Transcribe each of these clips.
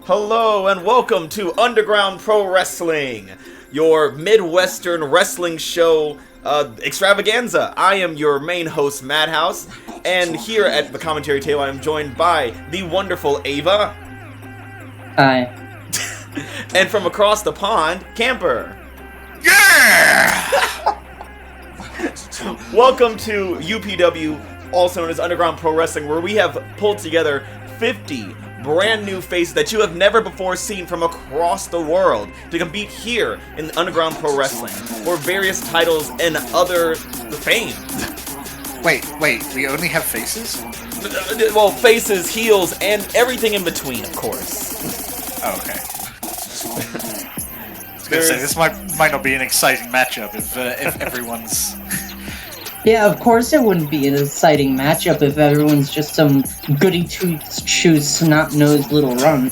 Hello and welcome to Underground Pro Wrestling, your Midwestern wrestling show extravaganza. I am your main host, Madhouse, and here at the commentary table I am joined by the wonderful Ava. Hi. And from across the pond, Camper. Yeah! Welcome to UPW, also known as Underground Pro Wrestling, where we have pulled together 50 brand new faces that you have never before seen from across the world to compete here in Underground Pro Wrestling for various titles and other fame. Wait, we only have faces? Well, faces, heels, and everything in between, of course. Oh, okay. I was gonna say, this might not be an exciting matchup if everyone's... Yeah, of course it wouldn't be an exciting matchup if everyone's just some goody-two-shoes, snot-nosed little run.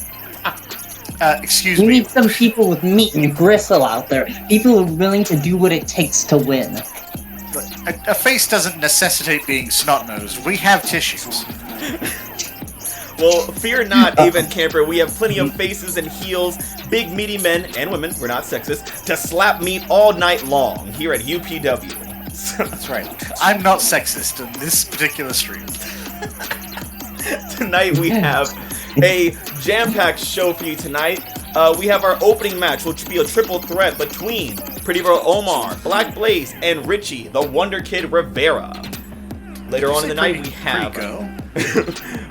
Excuse You me. need some people with meat and gristle out there. People who are willing to do what it takes to win. A face doesn't necessitate being snot-nosed. We have tissues. Well, fear not, Ava and Camper. We have plenty of faces and heels, big meaty men and women, we're not sexist, to slap meat all night long here at UPW. That's right. I'm not sexist in this particular stream. Tonight we have a jam-packed show for you tonight. We have our opening match, which will be a triple threat between Pretty Girl Omar, Black Blaze, and Richie, the Wonder Kid Rivera. Later on in the night, we have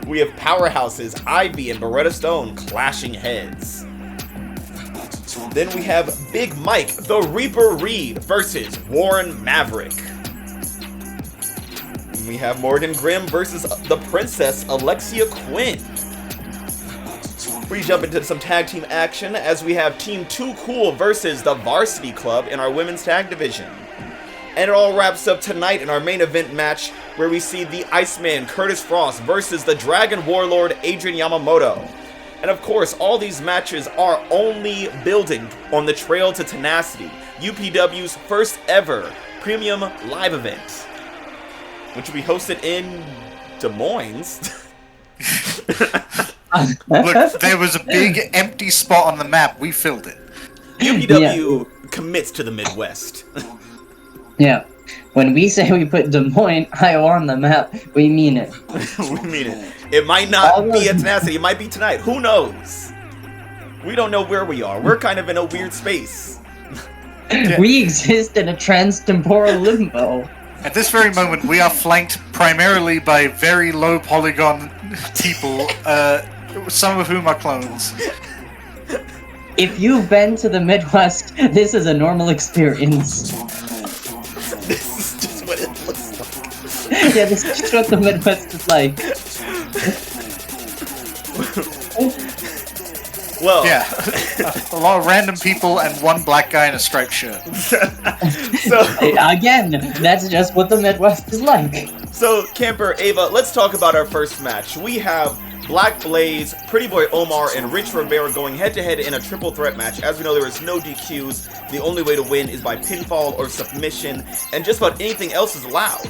we have powerhouses Ivy and Beretta Stone clashing heads. Then we have Big Mike, the Reaper Reed versus Warren Maverick. We have Morrigan Grimm versus the Princess Alexia Quinn. We jump into some tag team action as we have Team Too Cool versus the Varsity Club in our women's tag division. And it all wraps up tonight in our main event match where we see the Iceman Kurtis Frost versus the Dragon Warlord Adrian Yamamoto. And of course, all these matches are only building on the Trail to Tenacity, UPW's first ever premium live event, which will be hosted in Des Moines. Look, there was a big empty spot on the map. We filled it. UPW commits to the Midwest. Yeah. When we say we put Des Moines high on the map, we mean it. We mean it. It might not be at Tenacity. It might be tonight. Who knows? We don't know where we are. We're kind of in a weird space. We exist in a trans-temporal limbo. At this very moment, we are flanked primarily by very low polygon people, some of whom are clones. If you've been to the Midwest, this is a normal experience. This is just what it looks like. Yeah, this is just what the Midwest is like. Well, yeah, a lot of random people and one black guy in a striped shirt. So again, that's just what the Midwest is like. So, Camper, Ava, let's talk about our first match. We have Black Blaze, Pretty Boy Omar, and Rich Rivera going head-to-head in a triple threat match. As we know, there is no DQs. The only way to win is by pinfall or submission, and just about anything else is allowed.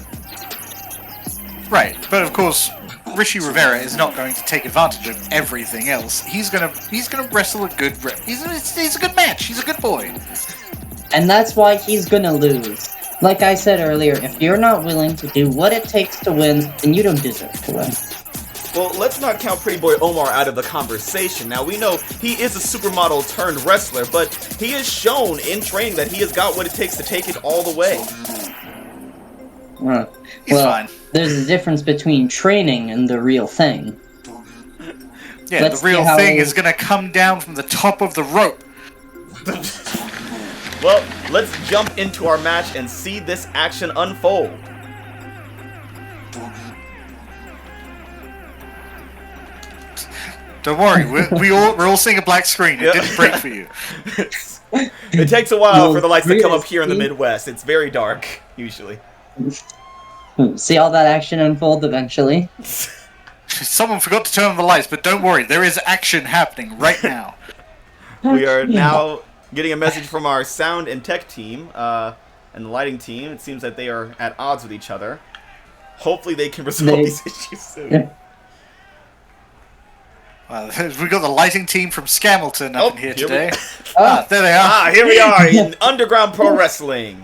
Right, but of course, Richie Rivera is not going to take advantage of everything else. He's gonna wrestle a good. He's a good match. He's a good boy. And that's why he's gonna lose. Like I said earlier, if you're not willing to do what it takes to win, then you don't deserve to win. Well, let's not count Pretty Boy Omar out of the conversation. Now, we know he is a supermodel turned wrestler, but he has shown in training that he has got what it takes to take it all the way. He's fine. There's a difference between training and the real thing. Yeah, the real thing is gonna come down from the top of the rope. Well, let's jump into our match and see this action unfold. Don't worry, we're all seeing a black screen. It didn't break for you. It takes a while for the lights to come up here in the Midwest. It's very dark, usually. See all that action unfold eventually. Someone forgot to turn on the lights, but don't worry, there is action happening right now. We are now getting a message from our sound and tech team and the lighting team. It seems that they are at odds with each other. Hopefully they can resolve these issues soon. Well, we've got the lighting team from Scamilton up in here today. There they are. Ah, here we are in Underground Pro Wrestling.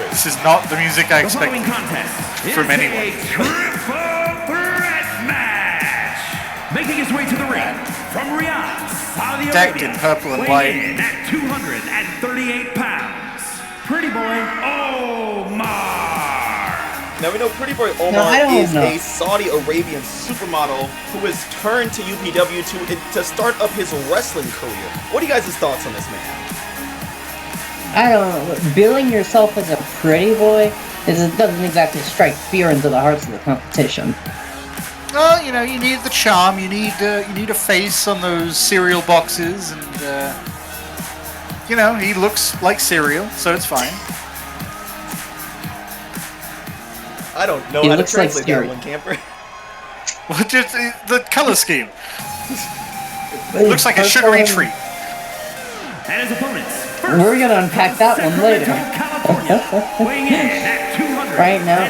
This is not the music I expected from anyone. A triple threat match. Making his way to the ring from Riyadh, Saudi Arabia. Decked in purple and white. Weighing in at 238 pounds. Pretty boy Omar. Now we know Pretty Boy Omar is a Saudi Arabian supermodel who has turned to UPW to start up his wrestling career. What are you guys' thoughts on this man? I don't know. Billing yourself as a pretty boy doesn't exactly strike fear into the hearts of the competition. Well, you know, you need the charm. You need a face on those cereal boxes, and you know, he looks like cereal, so it's fine. I don't know how to translate that one, Camper. Well, just the color scheme. It looks like a sugary treat. And his opponents. We're gonna unpack that one later. Weighing in at 210 right now.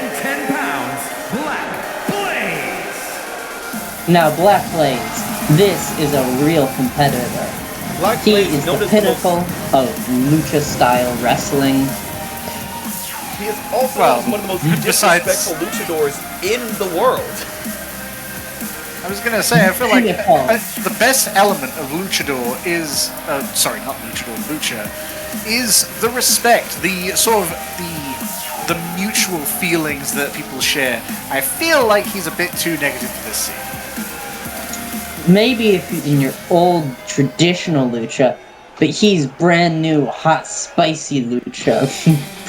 pounds, Black Blaze. Now, Black Blaze, this is a real competitor. He is the pinnacle of lucha-style wrestling. He is also one of the most disrespectful luchadors in the world. I was gonna say, I feel like the best element of luchador is, sorry, not luchador, lucha, is the respect, the sort of the mutual feelings that people share. I feel like he's a bit too negative for this scene. Maybe if you're in your old traditional lucha, but he's brand new, hot, spicy lucha,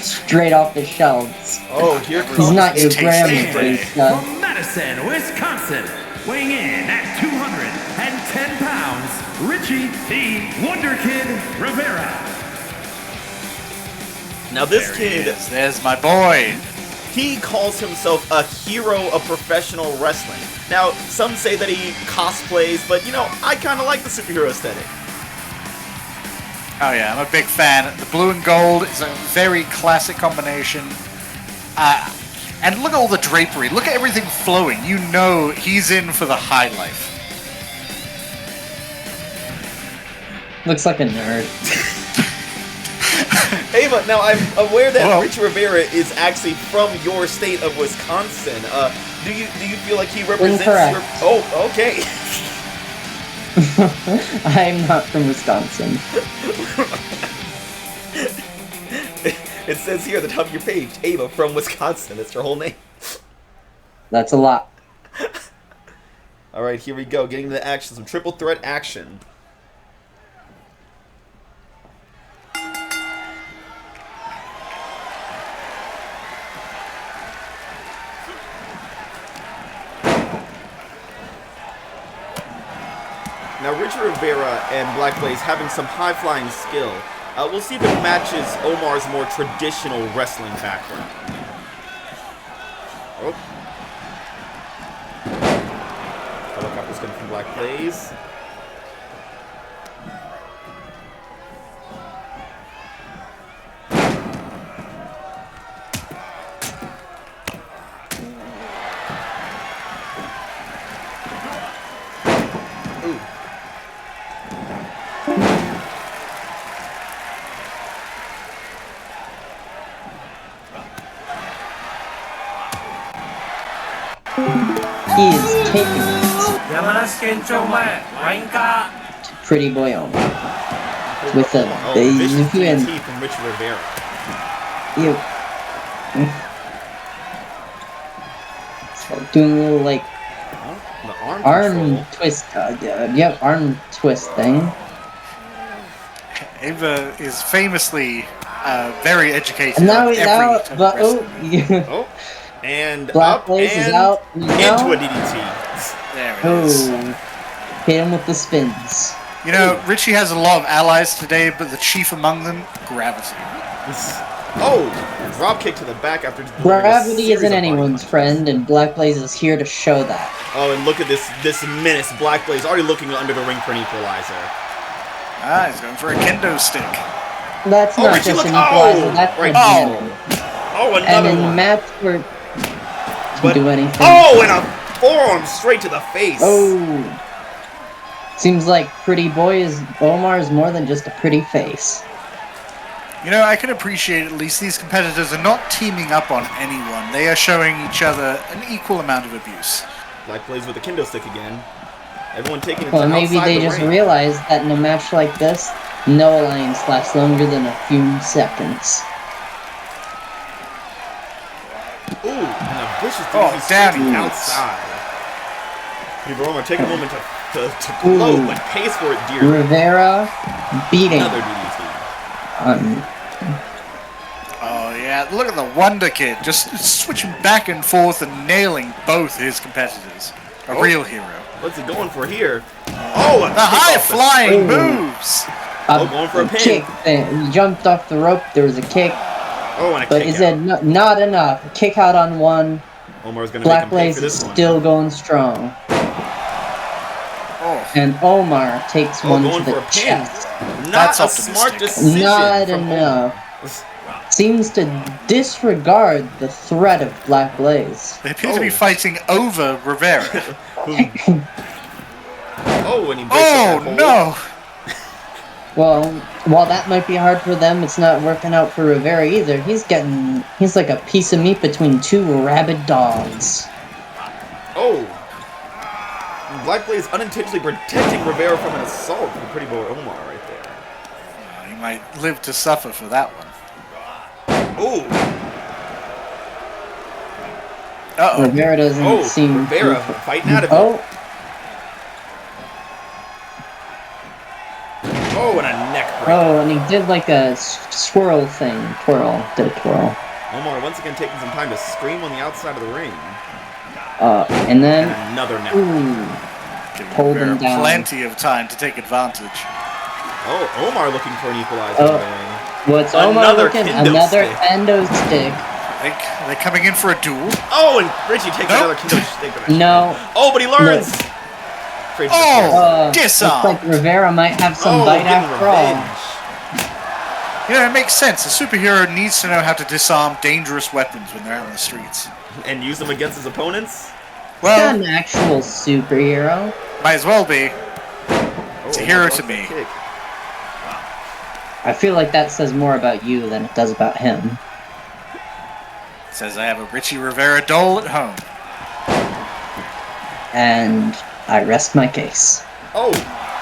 straight off the shelves. Oh, here comes he's not your grandma's lucha. From Madison, Wisconsin. Weighing in at 210 pounds, Richie the Wonder Kid Rivera. Now this kid, there's my boy. He calls himself a hero of professional wrestling. Now, some say that he cosplays, but you know, I kind of like the superhero aesthetic. Oh yeah, I'm a big fan. The blue and gold is a very classic combination. And look at all the drapery. Look at everything flowing. You know he's in for the high life. Looks like a nerd. Ava, now I'm aware that Richie Rivera is actually from your state of Wisconsin. Do you feel like he represents Incorrect. Oh, okay. I'm not from Wisconsin. It says here at the top of your page, Ava from Wisconsin. That's your whole name. That's a lot. Alright, here we go. Getting into the action. Some triple threat action. Now, Richie Rivera and Black Blaze having some high-flying skill. We'll see if it matches Omar's more traditional wrestling background. Oh. Helicopter's coming from Black Blaze. He is taking it. Pretty boy Omar. With a vicious DT from Richie Rivera. Doing a little like the arm twist. Arm twist thing. Ava is famously very educated. And now he's out. And Black up Blaze and is out. Into a DDT. There it is. Hit him with the spins. You know, Richie has a lot of allies today, but the chief among them, Gravity. Oh, drop kick to the back after. Gravity isn't anyone's friend, and Black Blaze is here to show that. Oh, and look at this menace. Black Blaze already looking under the ring for an equalizer. Ah, he's going for a kendo stick. That's not Richie, just look. an equalizer, that's Right. a double. Oh, And another in one. match where But- do anything. Oh, and a forearm straight to the face. Oh. Seems like Omar is more than just a pretty face. You know, I can appreciate at least these competitors are not teaming up on anyone. They are showing each other an equal amount of abuse. Black plays with the kendo stick again. Everyone taking it Well, to maybe outside they the just ring. realized that in a match like this, no alliance lasts longer than a few seconds. Ooh, and a vicious Oh, down he goes. outside. Rivera take a moment to gloat, Ooh. but pays for it dearly. Rivera beating. Another DDT. Oh yeah, look at the Wonder Kid, just switching back and forth and nailing both his competitors. A real hero. What's he going for here? Oh, The high off the- flying Ooh. moves! going for a pin. Kick. He jumped off the rope. There was a kick, Oh, and a but kick is out. it not enough? Kick out on one. Omar's gonna make Black him pay Blaze for is this one. still going strong, Oh, and Omar takes one to going the for a pin. chest. Not That's a optimistic. smart decision. Not from enough. Seems to disregard the threat of Black Blaze. they appear to Oh. be fighting over Rivera. Oh, and he breaks Oh up that hold. no! Well, while that might be hard for them, it's not working out for Rivera either. He's like a piece of meat between two rabid dogs. Oh. Black Blaze unintentionally protecting Rivera from an assault from Pretty Boy Omar right there. He might live to suffer for that one. Ooh. Uh-oh. Rivera doesn't Oh, seem Rivera to... fighting out of it. Oh, Oh, and a neck break. oh, and he did like a swirl thing. Did a twirl. Omar once again taking some time to scream on the outside of the ring. And then... And another neck. Ooh. Giving Hold him Rivera down. plenty of time to take advantage. Oh, Omar looking for an equalizer Oh. in the ring. What's Omar Another looking? kendo Another stick. endo stick. Are they coming in for a duel? Oh, and Richie takes Nope. another kendo stick. No. Oh, but he learns. Straight to the Oh! chest. Disarm. Looks like Rivera might have some Oh, bite getting after all. revenge. Yeah, it makes sense. A superhero needs to know how to disarm dangerous weapons when they're out on the streets. And use them against his opponents. He's Well, not an actual superhero. might as well be. It's a Oh, hero Omar to lost me. that kick. I feel like that says more about you than it does about him. Says I have a Richie Rivera doll at home. And I rest my case. Oh,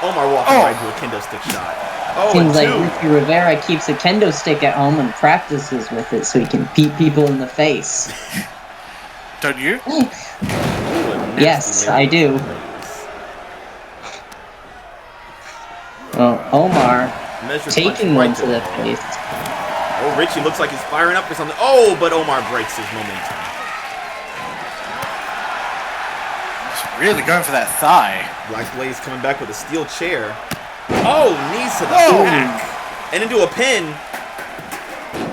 Omar walking Oh. right to a kendo stick shot. Oh, Seems and like two. Richie Rivera keeps a kendo stick at home and practices with it so he can beat people in the face. Don't you? Ooh, a nasty Yes, leg I do. raise. Well, Omar Measured punch taking right one to the head. face. Oh, Richie looks like he's firing up for something. Oh, but Omar breaks his momentum. Just really going for that thigh. Black Blaze coming back with a steel chair. Oh, knees to the Oh. back. And into a pin.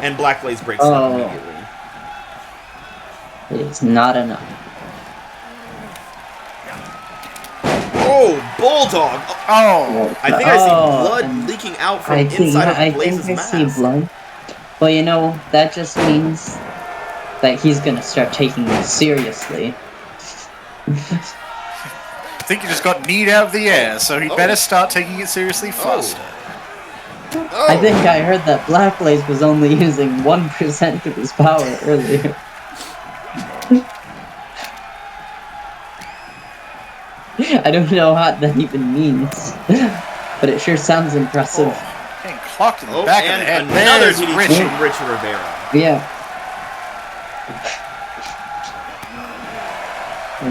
And Black Blaze breaks Oh. up immediately. It is not enough. Oh, Bulldog. Oh, I think I see Oh, blood and leaking out from I think inside I of Blaze's think I mask. see blood. Well, you know, that just means that he's gonna start taking it seriously. I think he just got kneed out of the air, so he Oh. better start taking it seriously faster. Oh. I think I heard that Black Blaze was only using 1% of his power earlier. I don't know what that even means, but it sure sounds impressive. Getting clocked in the Oh, back of and the head. another There's DDT Richie. from Richie Rivera. Yeah.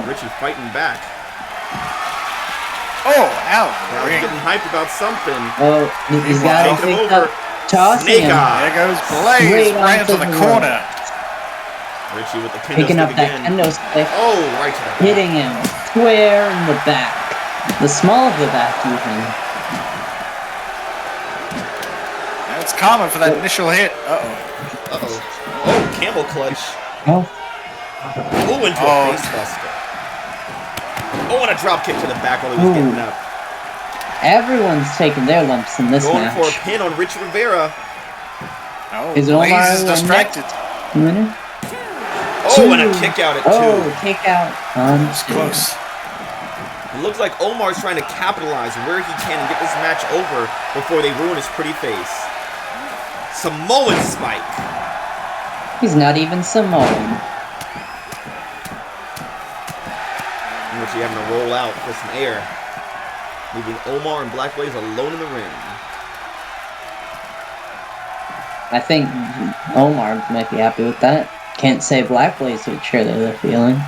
Richie fighting back. Oh, ow. Now he's getting hyped about something. Oh, he's got him Taking him picked over. up, tossing Snake him, eye. There goes Blaze Straight right onto into the the corner. Richie with the kendo picking up stick that again. kendo stick, Oh, right to the back. hitting him square in the back, the small of the back even. That's common for that initial hit. Uh-oh. Uh-oh. Oh, camel clutch. Oh, Ooh, into Oh. a face buster. Oh, and a drop kick to the back while he was Ooh. getting up. everyone's taking their lumps in this Going match. for a pin on Richie Rivera. Oh, Is Blaze Omar is distracted. Winner? Oh, and a kick out at 2. Oh, kick out. It's close. It looks like Omar's trying to capitalize where he can and get this match over before they ruin his pretty face. Samoan spike. He's not even Samoan. Richie having to roll out for some air, leaving Omar and Black Blaze alone in the ring. I think Omar might be happy with that. Can't say Black Blaze would share the feeling.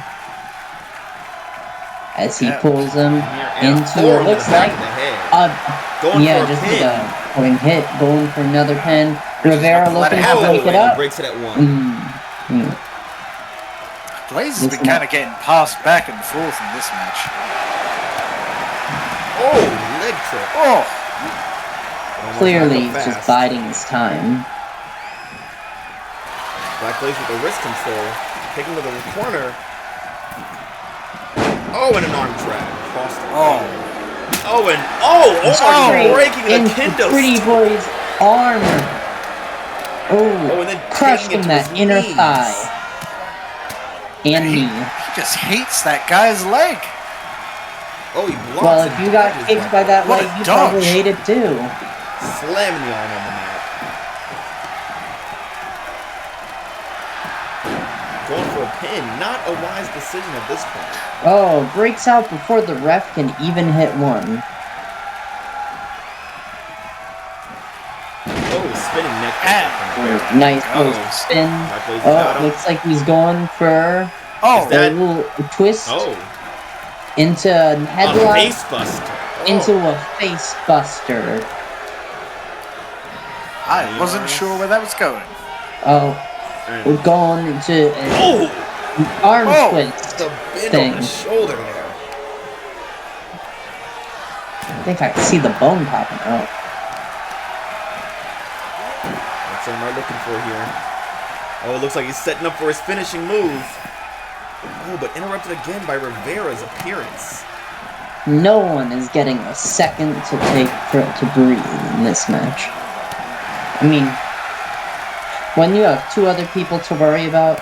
As he pulls him into what looks like just pin. a going hit, going for another pin. Rivera looking to break it up. Breaks it at 1. Blaze has been kind of getting passed back and forth in this match. Oh, leg trip. Oh. Clearly, he's just biding his time. Black Blaze with the wrist control, taking to the corner. Oh, and an arm drag across the ring. Omar breaking the kendo Pretty stick. Boy's arm. And then crushed him that inner knees. thigh. And knee. He just hates that guy's leg. Oh, he blocks. Well, if you got kicked by that What leg, a you dodge. probably hate it too. Slamming the arm on the mat. Going for a pin. Not a wise decision at this point. Oh, breaks out before the ref can even hit one. Oh, spinning neck. Nice little spin. Oh, looks like he's going for a little twist into a headlock. A face buster. Into a face buster. I wasn't sure where that was going. Oh, we're going into an arm twist The bend thing. on the shoulder there. I think I can see the bone popping out. That's what I'm looking for here. Oh, it looks like he's setting up for his finishing move. Oh, but interrupted again by Rivera's appearance. No one is getting a second to breathe in this match. I mean, when you have 2 other people to worry about.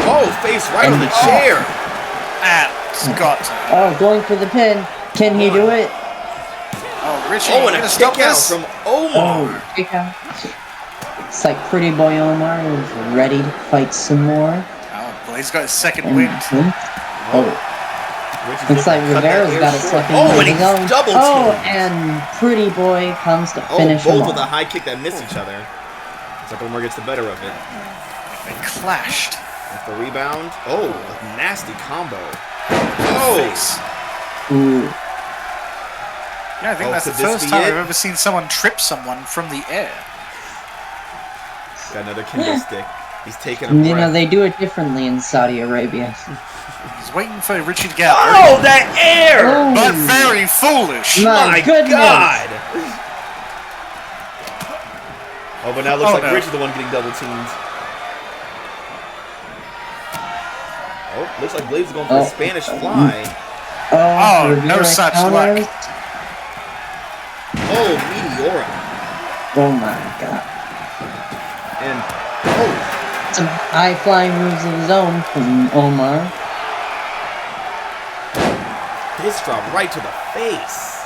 Oh, face right on the chair. Scott. Oh, going for the pin. Can he do it? Oh, Richie. Oh, and a kick out from Omar. Oh, kick out. It's like Pretty Boy Omar is ready to fight some more. Oh, Blaze got his second win. Looks like Rivera's got a second win. And he's double teamed. And Pretty Boy comes to finish him both off. with a high kick that miss each other. It's like Omar gets the better of it. They clashed. With the rebound. Oh, a nasty combo. Ooh. Yeah, I think that's the first time I've ever seen someone trip someone from the air. Got another kendo stick. He's taking a breath. You know, they do it differently in Saudi Arabia. He's waiting for Richie to get out. Oh, that air! Oh. But very foolish. My goodness. God! Oh, but now it looks like Richie's the one getting double teamed. Oh, looks like Blaze is going for a Spanish fly. Oh, no such luck. Oh, Meteora. Oh my God. And, some high flying moves of his own from Omar. This drop right to the face.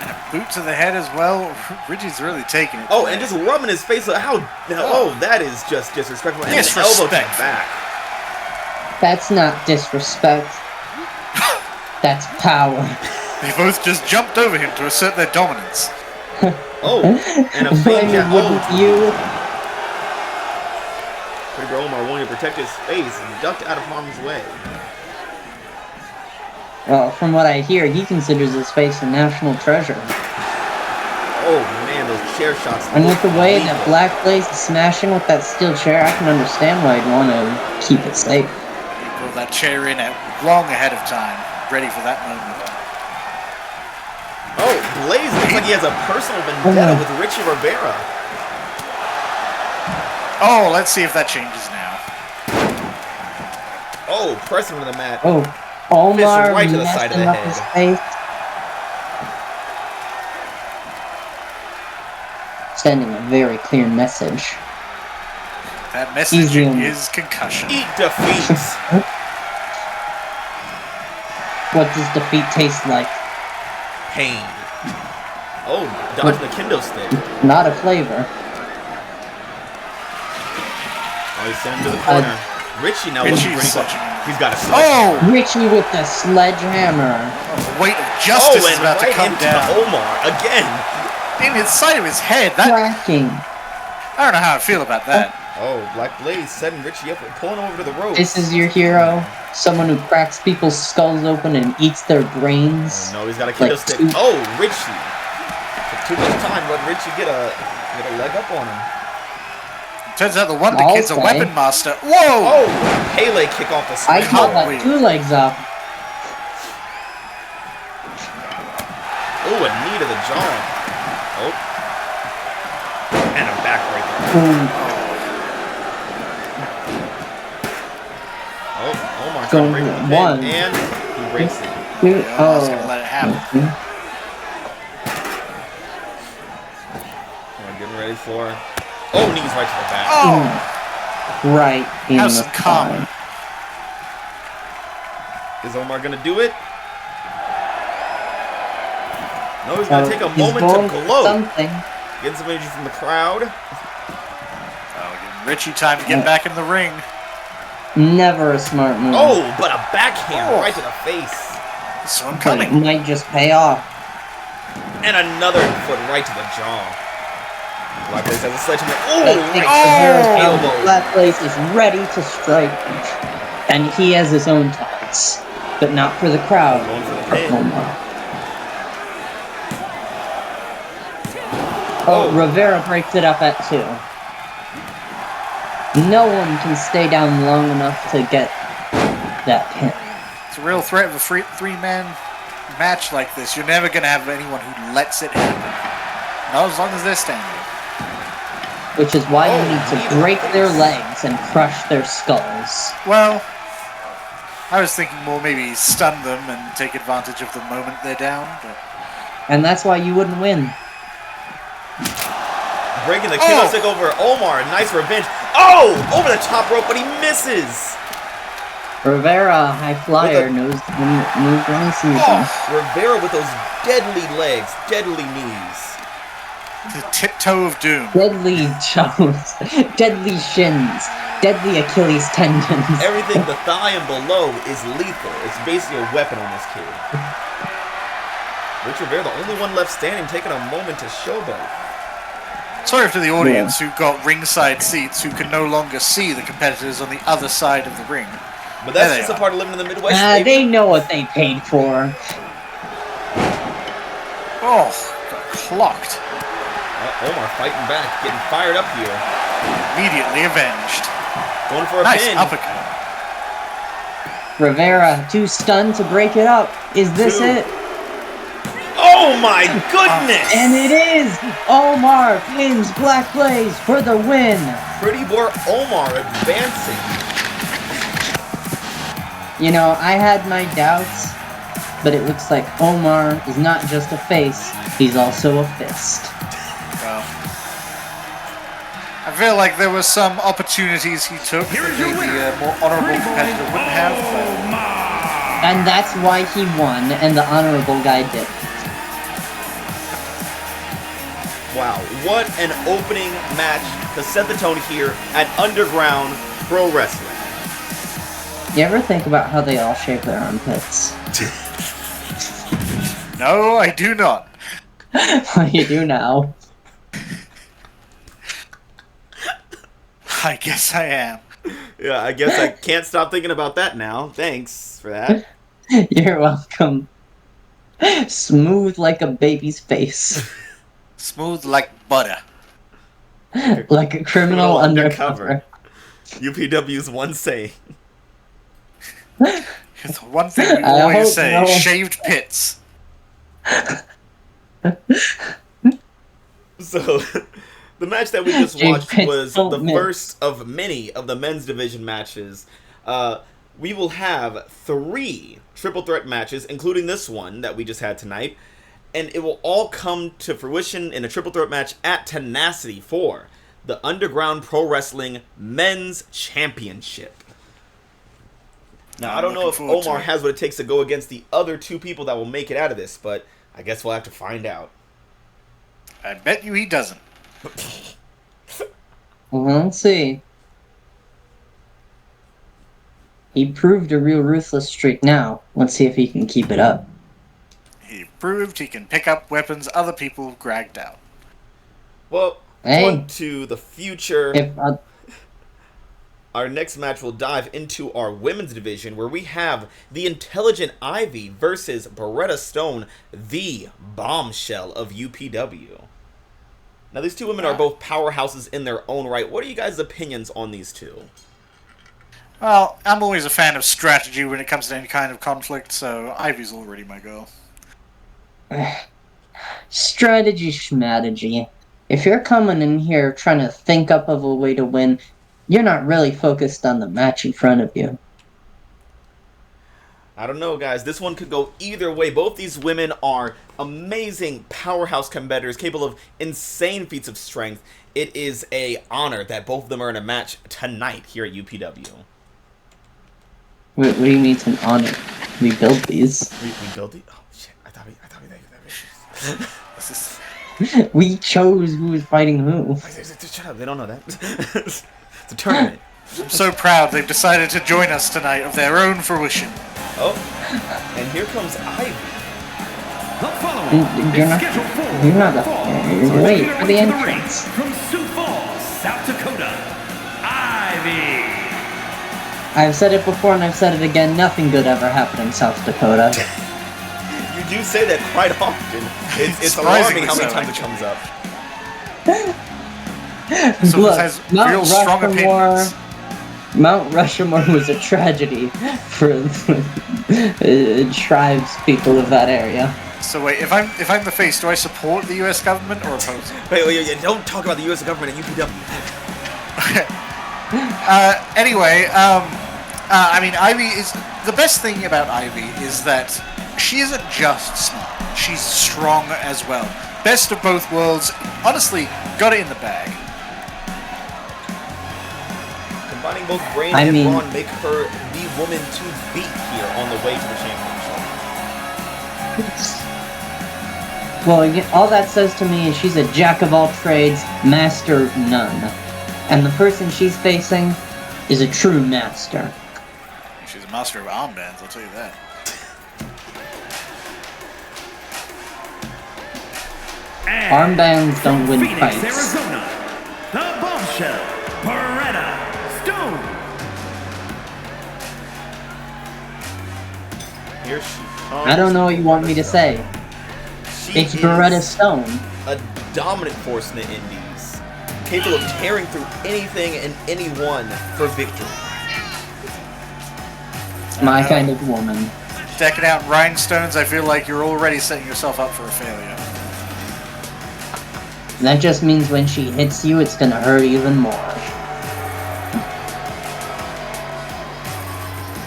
And a boot to the head as well. Richie's really taking it. Oh, and just rubbing his face. That is just disrespectful. And an elbow to the back. That's not disrespect. That's power. They both just jumped over him to assert their dominance. Oh, and a fake jab. You. Pretty Boy Omar wanting to protect his face and ducked out of harm's way. Well, from what I hear, he considers his face a national treasure. Oh man, those chair shots. And with the way that Black Blaze is smashing with that steel chair, I can understand why he'd want to keep it safe. He pulled that chair in long ahead of time, ready for that moment. Oh, Blaze looks like he has a personal vendetta with Richie Rivera. Oh, let's see if that changes now. Oh, pressing him to the mat. Oh, Omar right to the side of the messing up head. his face. sending a very clear message. That message is concussion. Eat defeats. What does defeat taste like? Pain. Oh, dodging the kendo stick. Not a flavor. Oh, he's sent him to the corner. Richie now looking pretty good. He's got a sledgehammer. sledgehammer. Richie with the sledgehammer. The weight of justice is about to come down. Omar again. In the side of his head. Cracking. I don't know how I feel about that. Oh, Black Blaze setting Richie up and pulling him over to the ropes. This is your hero? Someone who cracks people's skulls open and eats their brains? Oh, no, he's got a kendo stick. Oh, Richie. Took too much time, but Richie get a leg up on him. Turns out the Wonder Kid's a weapon master. Whoa! Oh, Pele kick off the swing. I caught that 2 legs up. Oh, a knee to the jaw. Oh. And a back right there. Oh, Omar trying to break the pin, and he breaks it. Omar's gonna let it happen. We're getting ready for... Oh, knees right to the back. Oh! Right in Have the some calm. Is Omar gonna do it? No, he's gonna take a moment to glow. Something. Getting some energy from the crowd. Oh, giving Richie time to get back in the ring. Never a smart move. Oh, but a backhand right to the face. So I'm coming. It might just pay off. And another foot right to the jaw. Black Blaze has a sledgehammer. Oh, elbow. Black Blaze is ready to strike. And he has his own taunts. But not for the crowd. Going for the pin. Oh, Rivera breaks it up at 2. No one can stay down long enough to get that pin. It's a real threat of a three-man match like this. You're never going to have anyone who lets it happen. Not as long as they're standing. Which is why you need to break their legs and crush their skulls. Well, I was thinking more maybe stun them and take advantage of the moment they're down. But... And that's why you wouldn't win. Breaking the kendo stick over Omar. Nice revenge. Oh! Over the top rope, but he misses. Rivera, high flyer, knows the move for any season. Rivera with those deadly legs, deadly knees. The tiptoe of doom. Deadly toes, deadly shins, deadly Achilles tendons. Everything the thigh and below is lethal. It's basically a weapon on this kid. Rich Rivera, the only one left standing, taking a moment to showboat. Sorry to the audience who got ringside seats who can no longer see the competitors on the other side of the ring. But that's just a part of living in the Midwest. They know what they paid for. Oh, got clocked. Omar fighting back, getting fired up here. Immediately avenged. Going for a pin. Nice uppercut. Rivera, too stunned to break it up. Is this it? Oh my goodness! And it is! Omar pins Black Blaze for the win! Pretty boy Omar advancing. You know, I had my doubts, but it looks like Omar is not just a face, he's also a fist. Well, I feel like there were some opportunities he took that maybe a more honorable competitor wouldn't have. But... And that's why he won, and the honorable guy did. Wow, what an opening match to set the tone here at Underground Pro Wrestling. You ever think about how they all shape their armpits? No, I do not. You do now. I guess I am. Yeah, I guess I can't stop thinking about that now. Thanks for that. You're welcome. Smooth like a baby's face. Smooth like butter. Like a criminal undercover. UPW's one saying. It's one thing we always say, shaved pits. So, the match that we just watched was the first of many of the men's division matches. We will have 3 triple threat matches, including this one that we just had tonight. And it will all come to fruition in a triple threat match at Tenacity for the Underground Pro Wrestling Men's Championship. Now, I don't know if Omar has what it takes to go against the other two people that will make it out of this, but I guess we'll have to find out. I bet you he doesn't. Well, let's see. He proved a real ruthless streak now. Let's see if he can keep it up. He proved he can pick up weapons other people dragged out. Well, on to the future. Our next match will dive into our women's division, where we have the Intelligent Ivy versus Beretta Stone, the bombshell of UPW. Now, these two women are both powerhouses in their own right. What are you guys' opinions on these two? Well, I'm always a fan of strategy when it comes to any kind of conflict, so Ivy's already my girl. Strategy. If you're coming in here trying to think up of a way to win, you're not really focused on the match in front of you. I don't know, guys. This one could go either way. Both these women are amazing powerhouse competitors capable of insane feats of strength. It is an honor that both of them are in a match tonight here at UPW. What do you mean it's an honor? We built these. We built these? Oh, shit. I thought we We chose who was fighting who. Shut up. They don't know that. It's a tournament. I'm so proud they've decided to join us tonight of their own fruition. Oh, and here comes Ivy. You're not up there. Wait for the entrance. From Sioux Falls, South Dakota, Ivy. I've said it before and I've said it again. Nothing good ever happened in South Dakota. You do say that quite often. It's alarming how many times it comes up. Look, Mount Rushmore was a tragedy for tribes people of that area. So wait, if I'm the face, do I support the U.S. government or oppose it? Wait, don't talk about the U.S. government at UPW. Anyway, I mean, Ivy is the best thing about Ivy is that she isn't just smart; she's strong as well. Best of both worlds. Honestly, got it in the bag. Combining both brain and brawn make her the woman to beat here on the way to the championship. Well, all that says to me is she's a jack of all trades, master of none. And the person she's facing is a true master. She's a master of armbands, I'll tell you that. Armbands don't win Phoenix, fights. Arizona, the bombshell, Beretta Stone. Here she comes. I don't know what you want me to say. It's Beretta Stone. A dominant force in the Indies, capable of tearing through anything and anyone for victory. My kind of woman. Decking out rhinestones, I feel like you're already setting yourself up for a failure. That just means when she hits you, it's gonna hurt even more.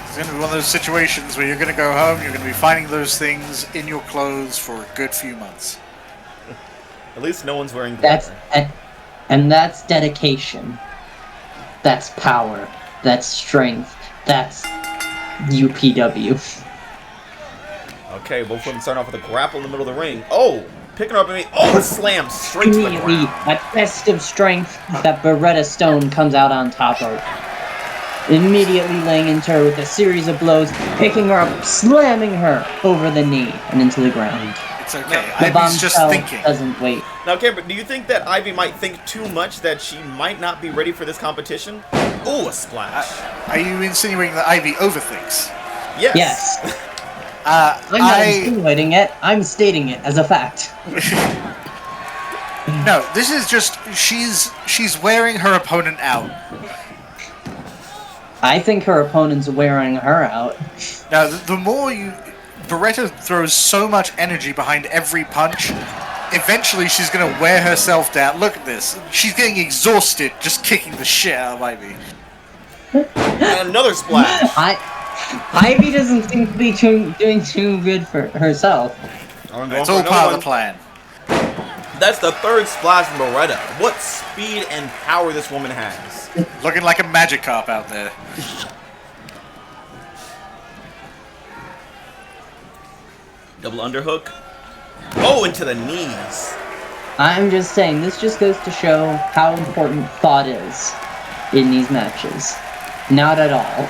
It's gonna be one of those situations where you're gonna go home, you're gonna be finding those things in your clothes for a good few months. At least no one's wearing glamour. And that's dedication. That's power. That's strength. That's UPW. Okay, both women start off with a grapple in the middle of the ring. Oh! Picking her up and oh, slam straight to the ground. At best of strength, that Beretta Stone comes out on top of her. Immediately laying into her with a series of blows, picking her up, slamming her over the knee and into the ground. It's okay. The Ivy's just thinking. Doesn't wait. Now, Cameron, do you think that Ivy might think too much that she might not be ready for this competition? Ooh, a splash. Are you insinuating that Ivy overthinks? Yes. I'm not insinuating it. I'm stating it as a fact. No, this is just she's wearing her opponent out. I think her opponent's wearing her out. Now, the more Beretta throws so much energy behind every punch, eventually she's going to wear herself down. Look at this. She's getting exhausted just kicking the shit out of Ivy. And another splash. Ivy doesn't seem to be doing too good for herself. It's all part of the plan. That's the third splash from Beretta. What speed and power this woman has. Looking like a Magikarp out there. Double underhook. Oh, into the knees. I'm just saying, this just goes to show how important thought is in these matches. Not at all.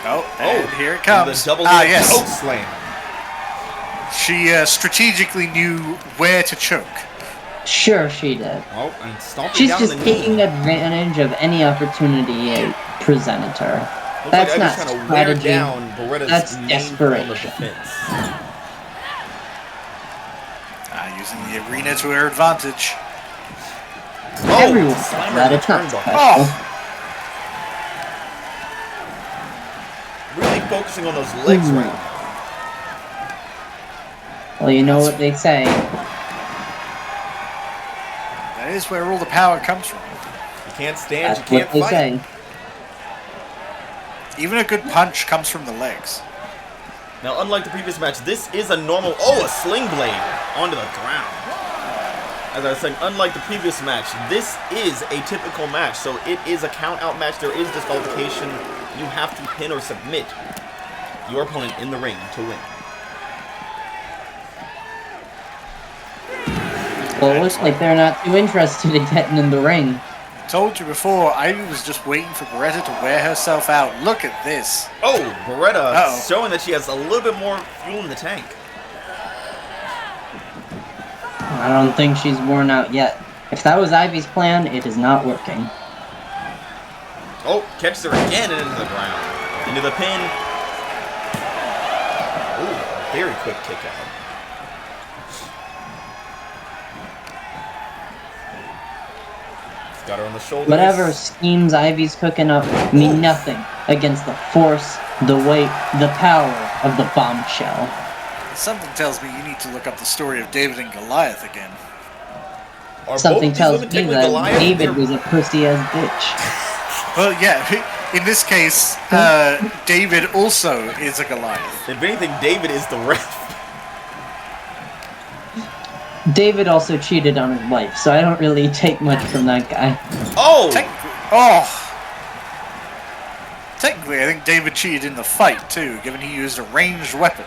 Oh, and here it comes. The double yes. choke slam. She strategically knew where to choke. Sure she did. Oh, and stomping She's down just the taking knee. advantage of any opportunity it presented her. Looks That's like not Ivy's trying to wear strategy. down Beretta's That's main form of desperation. defense. Using the arena to her advantage. Oh, Everyone slam does her that. in It's the not turnbuckle. special. Really focusing on those legs right now. Well, you know what they say. That is where all the power comes from. You can't stand, That's you what can't they fight. say. Even a good punch comes from the legs. Now, unlike the previous match, this is a normal... Oh, a sling blade onto the ground. As I was saying, unlike the previous match, this is a typical match. So it is a count-out match. There is disqualification. You have to pin or submit your opponent in the ring to win. Well, it looks like they're not too interested in getting in the ring. Told you before, Ivy was just waiting for Beretta to wear herself out. Look at this. Oh, Beretta Uh-oh. showing that she has a little bit more fuel in the tank. I don't think she's worn out yet. If that was Ivy's plan, it is not working. Oh, catches her again and into the ground. Into the pin. Ooh, very quick kick out. Got her on the shoulders. Whatever schemes Ivy's cooking up mean nothing against the force, the weight, the power of the bombshell. Something tells me you need to look up the story of David and Goliath again. Are Something both these tells women me technically that Goliath? David They're- was a pussy-ass bitch. Well, yeah, in this case, David also is a Goliath. If anything, David is the ref. David also cheated on his wife, so I don't really take much from that guy. Oh! Technically, I think David cheated in the fight, too, given he used a ranged weapon.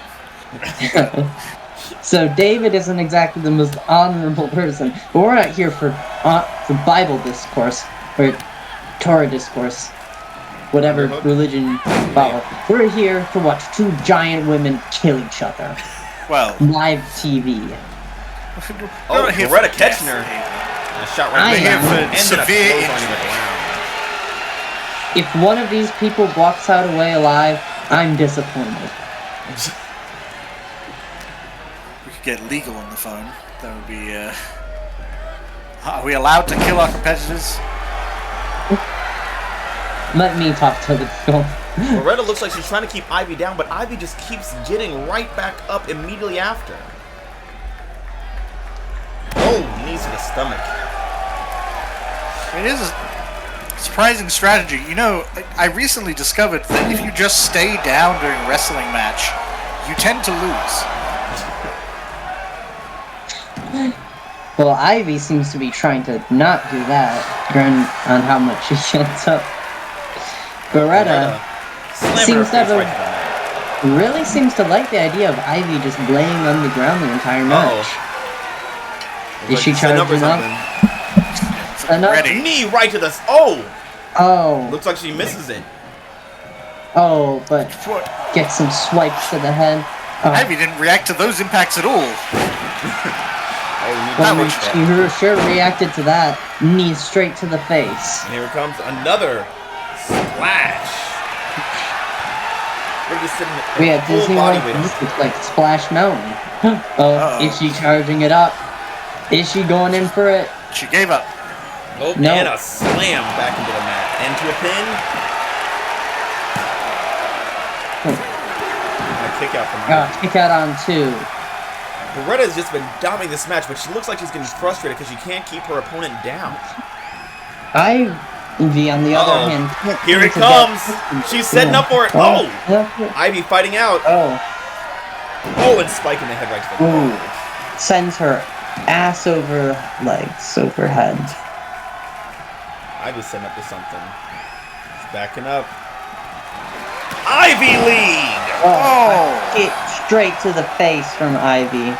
So David isn't exactly the most honorable person, but we're not here for Bible discourse, or Torah discourse, whatever religion you follow. We're here to watch two giant women kill each other. Well, Live TV. Oh, here Beretta for catching death, her. David. And a shot right I there. am. For And then a severe clothesline in the injury. ground. If one of these people walks out away alive, I'm disappointed. We could get legal on the phone. That would be, Are we allowed to kill our competitors? Let me talk to the film. Beretta looks like she's trying to keep Ivy down, but Ivy just keeps getting right back up immediately after. Oh, knees to the stomach. It is a surprising strategy. You know, I recently discovered that if you just stay down during a wrestling match, you tend to lose. Well, Ivy seems to be trying to not do that, depending on how much she gets up. Beretta slamming her seems to face have right to the mat. really seems to like the idea of Ivy just laying on the ground the entire match. Is she Setting charging up? Enough? Ready. Knee right to the... Oh! Oh, Looks like she misses it. oh, but What? get some swipes to the head. Oh, Ivy didn't react to those impacts at all. Oh, knee well, to the she sure reacted to that. Knee straight to the face. And here comes another splash. We're just sitting at We had full Disney body World. weight. This looks like Splash Mountain. Oh, Uh-oh. is she charging it up? Is she going in for it? She gave up. Oh, No. and a slam back into the mat. And to a pin. And a kick out from her. Kick out on two. Beretta has just been dominating this match, but she looks like she's getting frustrated because she can't keep her opponent down. Ivy, on the other hand, can't Here seem it to get comes. distance. She's setting up for it. Oh. Oh! Ivy fighting out. Oh. Oh, and spiking the head right to the Ooh. ground. sends her ass over legs, overhead. Ivy's setting up to something. He's backing up. Ivy League! Oh! Kick straight to the face from Ivy.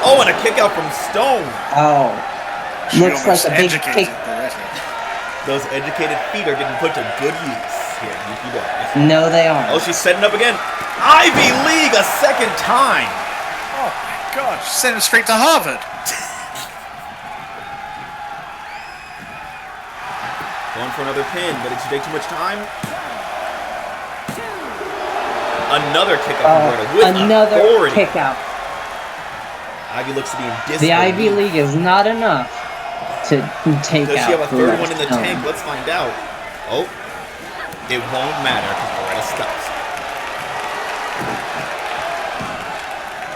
Oh, and a kick out from Stone. Oh. Looks like a big kick. Those educated feet are getting put to good use here at UPW. No, they aren't. Oh, she's setting up again. Ivy League a second time. Oh my god, she sent him straight to Harvard. Going for another pin, but did she take too much time? Another kick out from Beretta with another authority. kick out. Ivy looks to be in disbelief. The Ivy League is not enough to take out. Does she have a third one in the Stone. tank? Let's find out. Oh, it won't matter because Beretta stops.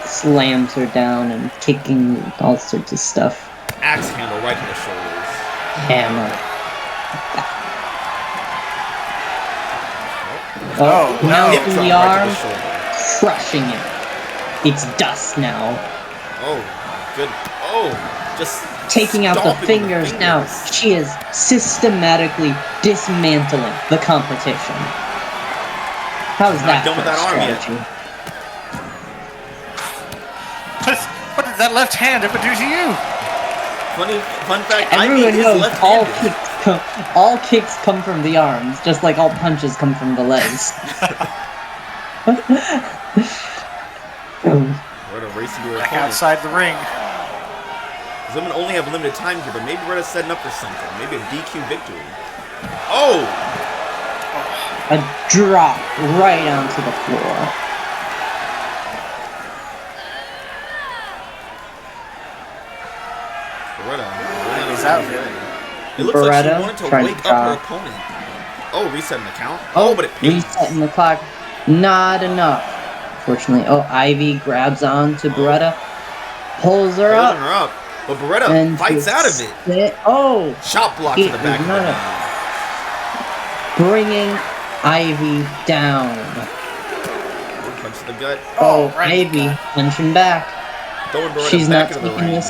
Slams her down and kicking all sorts of stuff. Axe handle right to the shoulders. Hammer. Oh, now no. Hip in drop the right to arm, the shoulder. crushing it. It's dust now. Oh, good. Oh, just Taking out the stomping with fingers now. She is systematically dismantling the competition. How's Not that done for with that a arm yet. strategy? What did that left hand ever do to you? Fun fact, Everyone Ivy is knows left-handed. all kicks come from the arms, just like all punches come from the legs. We're at a race into her Back opponent. outside the ring. Women only have limited time here, but maybe Beretta's setting up for something. Maybe a DQ victory. Oh! A drop right onto the floor. Beretta He's out here. It looks like she Beretta wanted to trying wake to up her drop. opponent. Oh, resetting the count. Oh, but it pays. Resetting the clock. Not enough. Fortunately, Ivy grabs on to Beretta, pulls her Holding up, her up. But Beretta and fights out of it. Shot block to the back of the not head. bringing Ivy down. Punch to the gut. Oh, right. Ivy punching back. Throwing Beretta She's back not into the taking ring. this.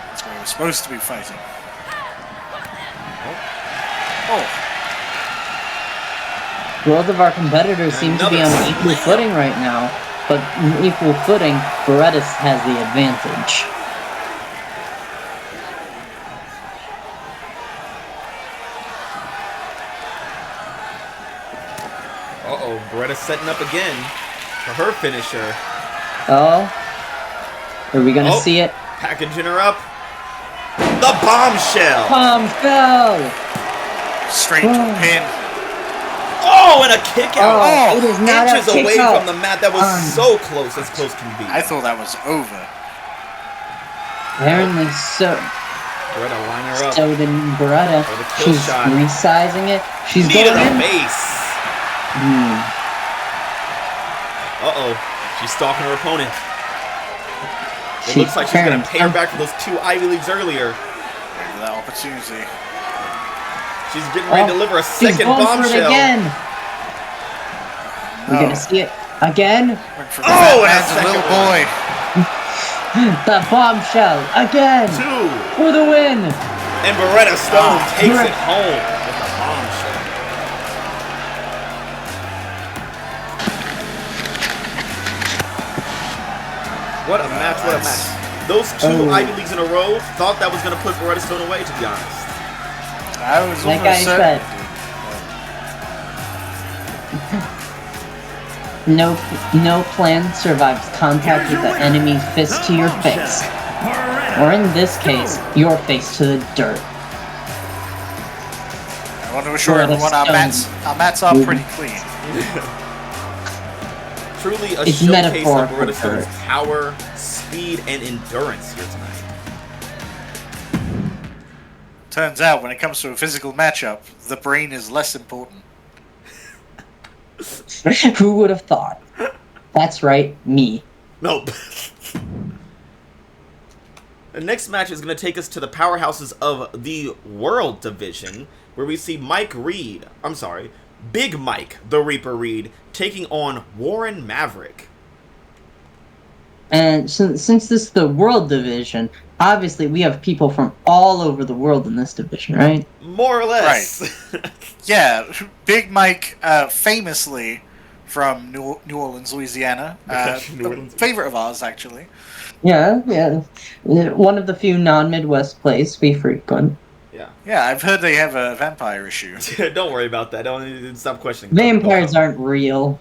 That's where he was supposed to be fighting. Oh. Both of our competitors seem to be on Another equal slam. footing right now, but in equal footing, Beretta has the advantage. Uh-oh, Beretta's setting up again for her finisher. Oh, are we gonna see it? Packaging her up. The bombshell. Bombshell! Straight to the pin. Oh, and a kick out. Oh, it is not a Inches kick away out. from the mat. That was so close, as close can be. I thought that was over. Apparently so. Beretta line her up. So did Beretta. For the kill She's shot. resizing it. She's Knee to going the in. face. Hmm. Uh-oh. She's stalking her opponent. It She's looks like she's going to pay her preparing. back for those 2 Ivy Leagues earlier. Wait for that opportunity. She's getting ready to deliver a She's second going for it bombshell. again. We're No. gonna see it again. Went for Oh, that and a man's second little one. boy. The bombshell again 2. for the win. And Beretta Stone takes Beretta. it home with the bombshell. What a match, what a match. Those 2 Ivy Leagues in a row, thought that was going to put Beretta Stone away, to be honest. I was Like almost I certain. said, no plan survives contact with the enemy's fist to your face, or in this case, your face to the dirt. I want to assure Beretta everyone our mats are pretty clean. Truly a It's showcase of metaphorical Beretta Stone's dirt. power, speed, and endurance here tonight. Turns out, when it comes to a physical matchup, the brain is less important. Who would have thought? That's right, me. Nope. The next match is going to take us to the powerhouses of the World Division, where we see Big Mike, the Reaper Reed, taking on Warren Maverick. And since this is the World Division, obviously we have people from all over the world in this division, right? More or less. Right. Yeah, Big Mike, famously from New Orleans, Louisiana. New Orleans. Favorite of ours, actually. Yeah. One of the few non-Midwest places we frequent. Yeah, I've heard they have a vampire issue. Don't worry about that. Don't stop questioning. Vampires aren't real.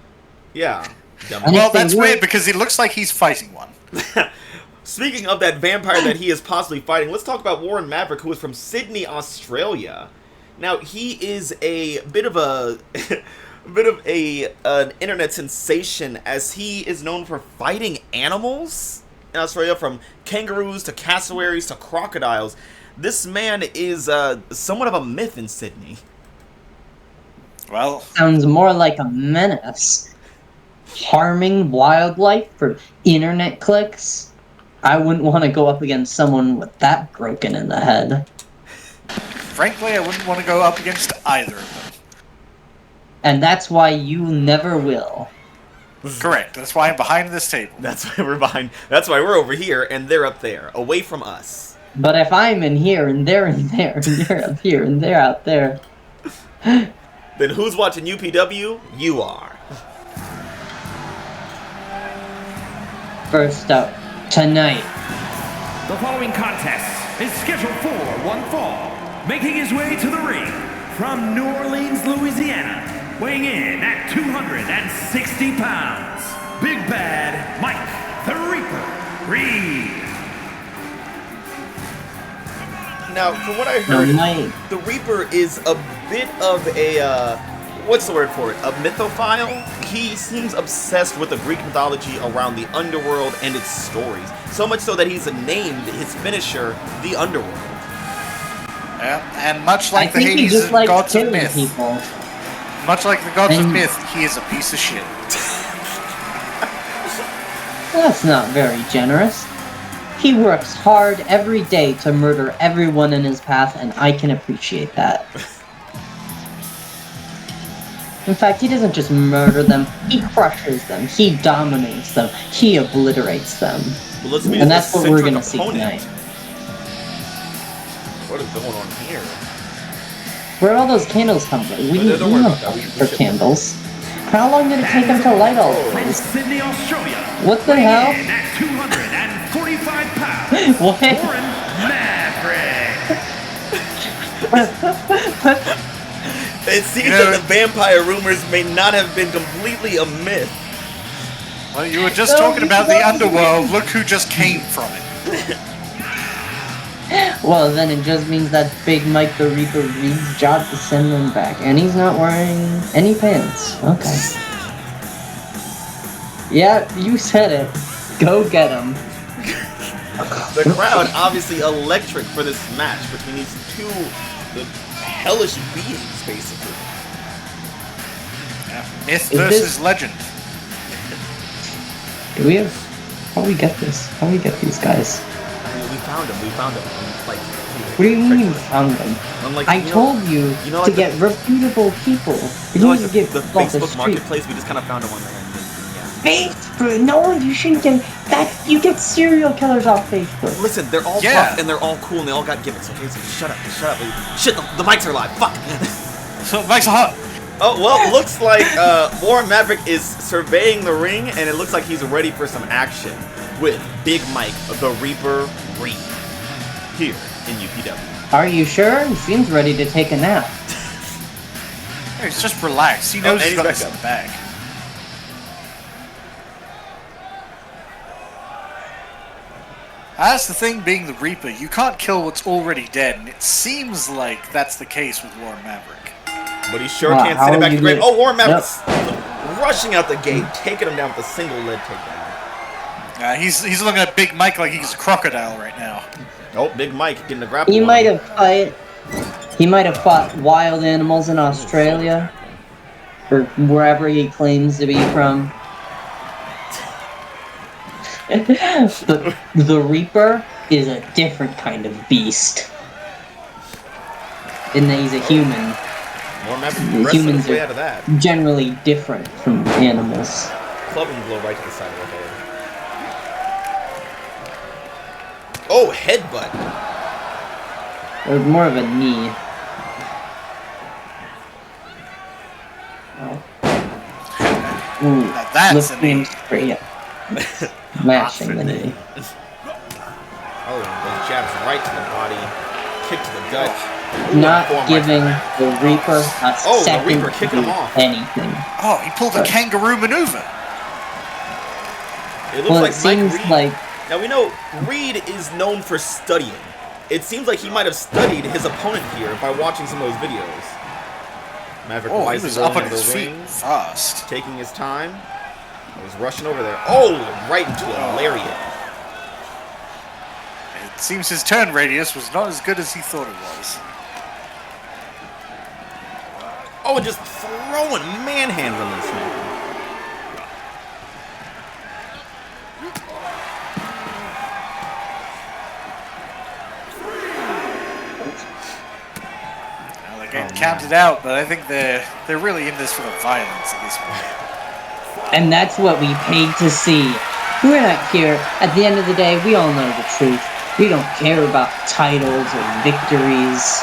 Yeah. Well, that's weird because it looks like he's fighting one. Speaking of that vampire that he is possibly fighting, let's talk about Warren Maverick, who is from Sydney, Australia. Now, he is a bit of an internet sensation, as he is known for fighting animals in Australia, from kangaroos to cassowaries to crocodiles. This man is somewhat of a myth in Sydney. Well, sounds more like a menace. Harming wildlife for internet clicks? I wouldn't want to go up against someone with that broken in the head. Frankly, I wouldn't want to go up against either of them. And that's why you never will. Correct. That's why I'm behind this table. That's why we're behind. That's why we're over here and they're up there, away from us. But if I'm in here and they're in there and they're up here and they're out there, then who's watching UPW? You are. First up, tonight. The following contest is scheduled for one fall. Making his way to the ring from New Orleans, Louisiana, weighing in at 260 pounds, Big Bad Mike, the Reaper Reed. Now, from what I heard, the Reaper is a bit of a, what's the word for it? A mythophile? He seems obsessed with the Greek mythology around the underworld and its stories. So much so that he's named his finisher the Underworld. Yeah, and much like the Hades and gods of myth, much like the gods of myth, he is a piece of shit. That's not very generous. He works hard every day to murder everyone in his path, and I can appreciate that. In fact, he doesn't just murder them, he crushes them, he dominates them, he obliterates them. Well, and that's what we're gonna see tonight. What is going on here? Where are all those candles come from? We need for candles. How long did it take them to light all of these? Sydney, Australia. What the hell? At 245 pounds. What? Warren Maverick. It seems that the vampire rumors may not have been completely a myth. Well, you were just talking about the underworld. Look who just came from it. Well, then it just means that Big Mike the Reaper Reed's job to send them back. And he's not wearing any pants. Okay. Yeah, you said it. Go get him. The crowd obviously electric for this match between these two hellish beings, basically. Yeah. Myth versus legend. Do we have... How do we get this? How do we get these guys? We found them. Like, what do you mean you found them? I told you to get reputable people. You know, like need to get the Facebook Marketplace, we just kind of found them on there. Facebook? No, you shouldn't get that. You get serial killers off Facebook. Listen, they're all buff and they're all cool and they all got gimmicks. Okay, so shut up. Shit, the mics are live. Fuck. So mics are hot. Oh well, looks like Warren Maverick is surveying the ring, and it looks like he's ready for some action with Big Mike, the Reaper Reed, here in UPW. Are you sure? He seems ready to take a nap. He's just relaxed. He knows he's got this in the bag. That's the thing, being the Reaper, you can't kill what's already dead, and it seems like that's the case with Warren Maverick. But he sure can't send it back to Grimm. Oh, Warren Maverick's rushing out the gate, taking him down with a single leg takedown. He's looking at Big Mike like he's a crocodile right now. Oh, Big Mike getting the grapple. He might have fought wild animals in Australia, or wherever he claims to be from. The Reaper is a different kind of beast. In that he's a human. More Maverick wrestling his way out of that. Generally different from animals. Clubbing blow right to the side of the head. Oh, headbutt. Or more of a knee. Oh. Ooh, Now that's a knee. Mashing the knee. Oh, those jabs right to the body. Kick to the gut. Ooh, not giving the Reaper a second the Reaper kicking him off. anything. Oh, he pulled a kangaroo maneuver. It looks like seems Mike Reed. like... Now we know Reed is known for studying. It seems like he might have studied his opponent here by watching some of those videos. Maverick he was up on his feet ring, fast. taking his time. He was rushing over there. Oh, right into a lariat. It seems his turn radius was not as good as he thought it was. Oh, and just throwing manhands on this man. Well, they're getting counted out, but I think they're really in this for the violence at this point. And that's what we paid to see. We're not here. At the end of the day, we all know the truth. We don't care about titles or victories,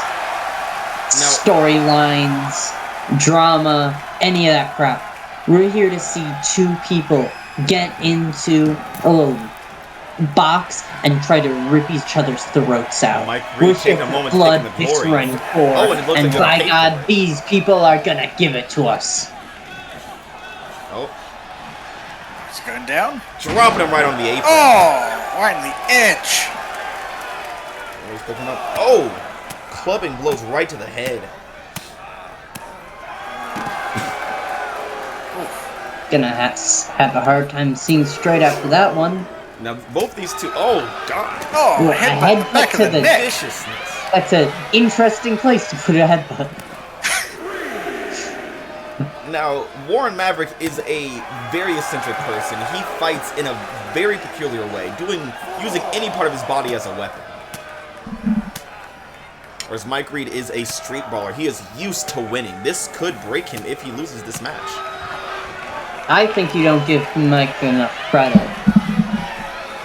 storylines, drama, any of that crap. We're here to see two people get into a little box and try to rip each other's throats out. We're here for blood, viscera, and gore. And by God, these people are gonna give it to us. Oh. He's going down. Dropping him right on the apron. Oh, right on the edge. He's picking up. Oh! Clubbing blows right to the head. Gonna have a hard time seeing straight after that one. Now, both these two. Oh, God. Oh, a headbutt back to the neck. Viciousness. That's an interesting place to put a headbutt. Now, Warren Maverick is a very eccentric person. He fights in a very peculiar way, using any part of his body as a weapon. Whereas Mike Reed is a street brawler. He is used to winning. This could break him if he loses this match. I think you don't give Mike enough credit.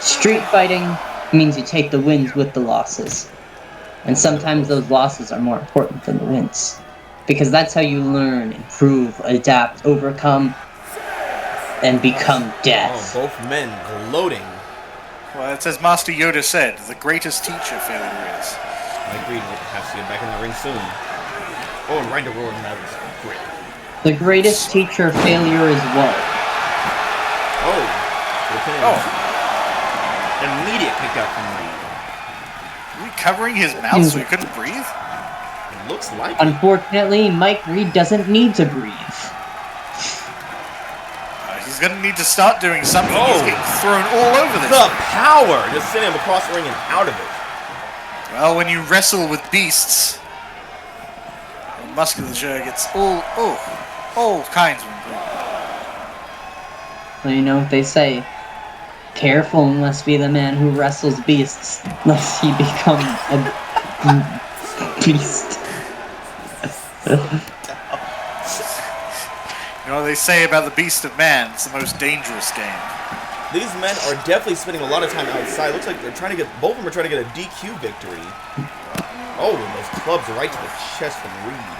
Street fighting means you take the wins with the losses. And sometimes those losses are more important than the wins. Because that's how you learn, improve, adapt, overcome, and become death. Oh, both men gloating. Well, it's as Master Yoda said, the greatest teacher failure is. Mike Reed has to get back in that ring soon. Oh, and right to Warren Maverick's great. The greatest teacher failure is what? Oh. Immediate kick out from Reed. Are we covering his mouth so he couldn't breathe? It looks like it. Unfortunately, Mike Reed doesn't need to breathe. He's going to need to start doing something. Oh. He's getting thrown all over this. The power! Just sending him across the ring and out of it. Well, when you wrestle with beasts, musculature gets all kinds of improvement. Well, you know what they say. Careful must be the man who wrestles beasts, lest he become a beast. You know what they say about the beast of man? It's the most dangerous game. These men are definitely spending a lot of time outside. Looks like they're trying to get, both of them are trying to get a DQ victory. Oh, and those clubs right to the chest from Reed.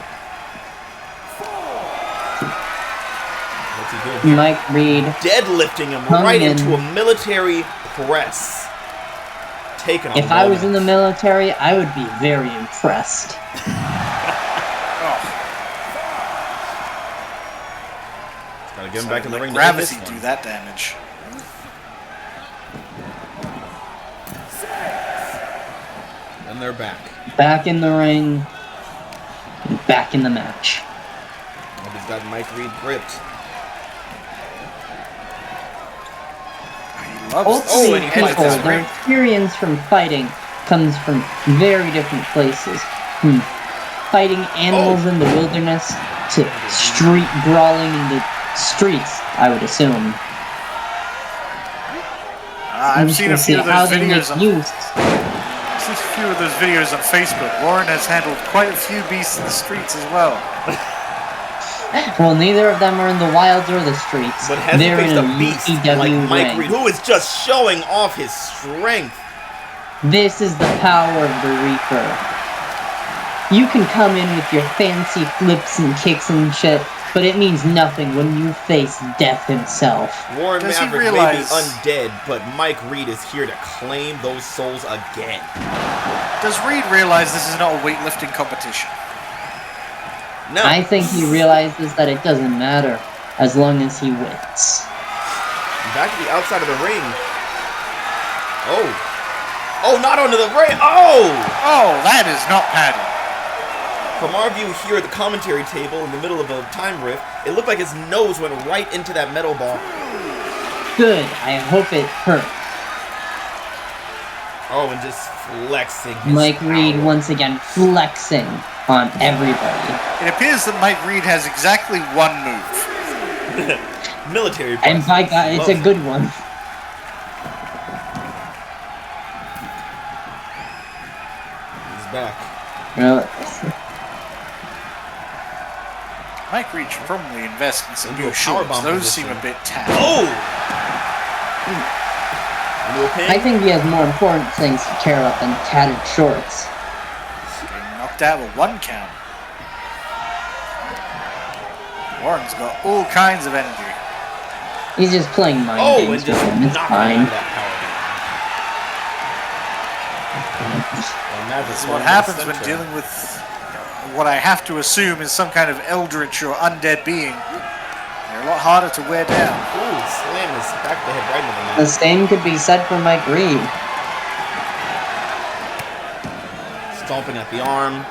What's he doing? Mike Reed Deadlifting him right into a military press. Taking If I was in the military, I would be very impressed. Gotta get him back in the ring. Gravity do that damage. And they're back. Back in the ring. Back in the match. And he's got Mike Reed gripped. All three people, their experience from fighting comes from very different places. From fighting animals in the wilderness to street brawling in the streets, I would assume. I've seen a few of those videos. see a few of those videos on Facebook. Warren has handled quite a few beasts in the streets as well. Well, neither of them are in the wilds or the streets. But has They're faced in a beast UPW like Mike ring. Reed, who is just showing off his strength. This is the power of the Reaper. You can come in with your fancy flips and kicks and shit, but it means nothing when you face death himself. Warren Does he Maverick realize- may be undead, but Mike Reed is here to claim those souls again. Does Reed realize this is not a weightlifting competition? No. I think he realizes that it doesn't matter as long as he wins. Back to the outside of the ring. Oh. Oh, not onto the ring. Oh! Oh, that is not padded. From our view here at the commentary table in the middle of a time rift, it looked like his nose went right into that metal bar. Good, I hope it hurt. Oh, and just flexing his Mike Reed power. once again flexing on everybody. It appears that Mike Reed has exactly one move. Military And by God, it's a Love it. good one. He's back. Mike Reed should probably invest in some Into new a powerbomb shorts. Those position. seem a bit tatty. Oh! Into a pin. I think he has more important things to care about than tattered shorts. Getting knocked out with one count. Warren's got all kinds of energy. He's just playing mind Oh, and games just with him. It's knocking fine. out that power. This is what happens when dealing with what I have to assume is some kind of eldritch or undead being. They're a lot harder to wear down. Ooh, slam his back of the head right into the mat. The same could be said for Mike Reed. Stomping at the arm.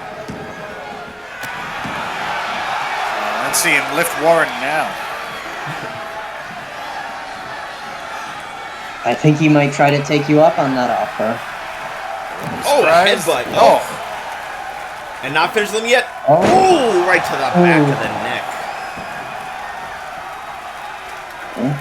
Let's see him lift Warren now. I think he might try to take you up on that offer. Oh, a Surprise. headbutt. Oh. And not finish them yet. Oh. Ooh, right to the back Ooh. of the neck.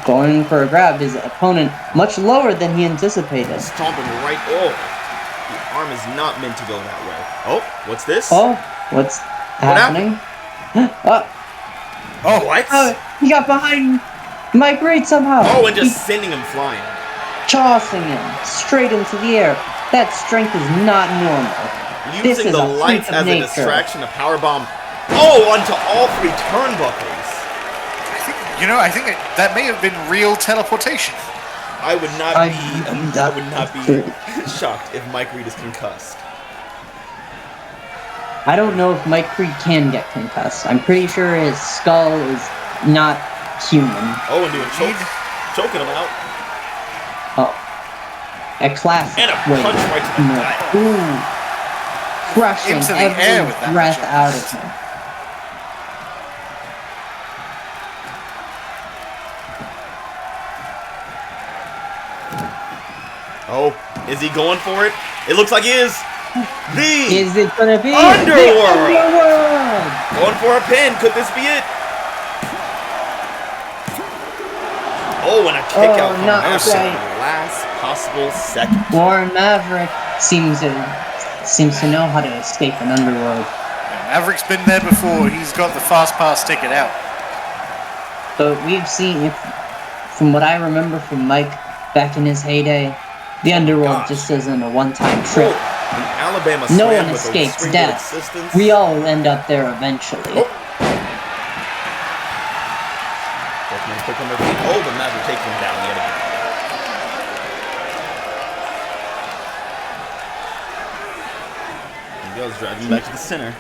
Going for a grab, his opponent much lower than he anticipated. Stomping right. Oh, the arm is not meant to go that way. Oh, what's this? Oh, what's happening? Oh, What? He got behind Mike Reed somehow. Oh, and just He's sending him flying. tossing him straight into the air. That strength is not normal. This Using is the a freak lights of as a nature. distraction to powerbomb. Oh, onto all three turnbuckles. I think that may have been real teleportation. I would not I- be shocked if Mike Reed is concussed. I don't know if Mike Reed can get concussed. I'm pretty sure his skull is not human. Oh, and doing choking him out. Oh. A classic And a way. punch right to the gut. Ooh. Crushing Into the every air with that breath punch. out of him. Oh, is he going for it? It looks like he is. Is it gonna be Underworld! the Underworld? Going for a pin. Could this be it? Oh, and a kick out from not Maverick right. at the last possible second. Warren Maverick seems to know how to escape an underworld. Maverick's been there before. He's got the fast pass ticket out. But we've seen, from what I remember from Mike back in his heyday, the underworld gosh. just isn't a one-time trip. An Alabama No slam one with a escapes springboard death. assistance. We all end up there eventually. Oh. Both quick on their feet. Oh, but Maverick takes him down yet again. He goes, driving back to the center.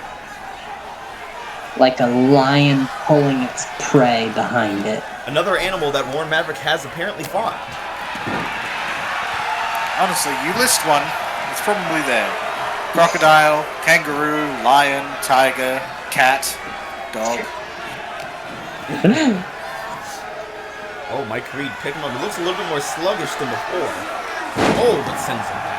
Like a lion pulling its prey behind it. Another animal that Warren Maverick has apparently fought. Honestly, you list one, it's probably there. Crocodile, kangaroo, lion, tiger, cat, dog. Oh, Mike Reed picking him up. He looks a little bit more sluggish than before. Oh, but sends him down.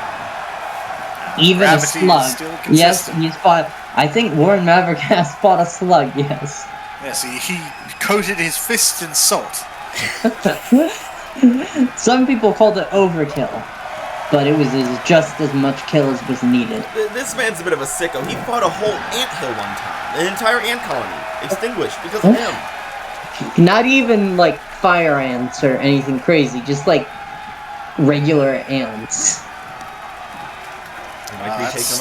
Even a Gravity is slug. still Yes, consistent. he's fought. I think Warren Maverick has fought a slug, yes. Yes, he coated his fist in salt. Some people called it overkill. but it was just as much kill as was needed. This man's a bit of a sicko. He fought a whole anthill one time. An entire ant colony extinguished because of him. Not even like fire ants or anything crazy, just like regular ants.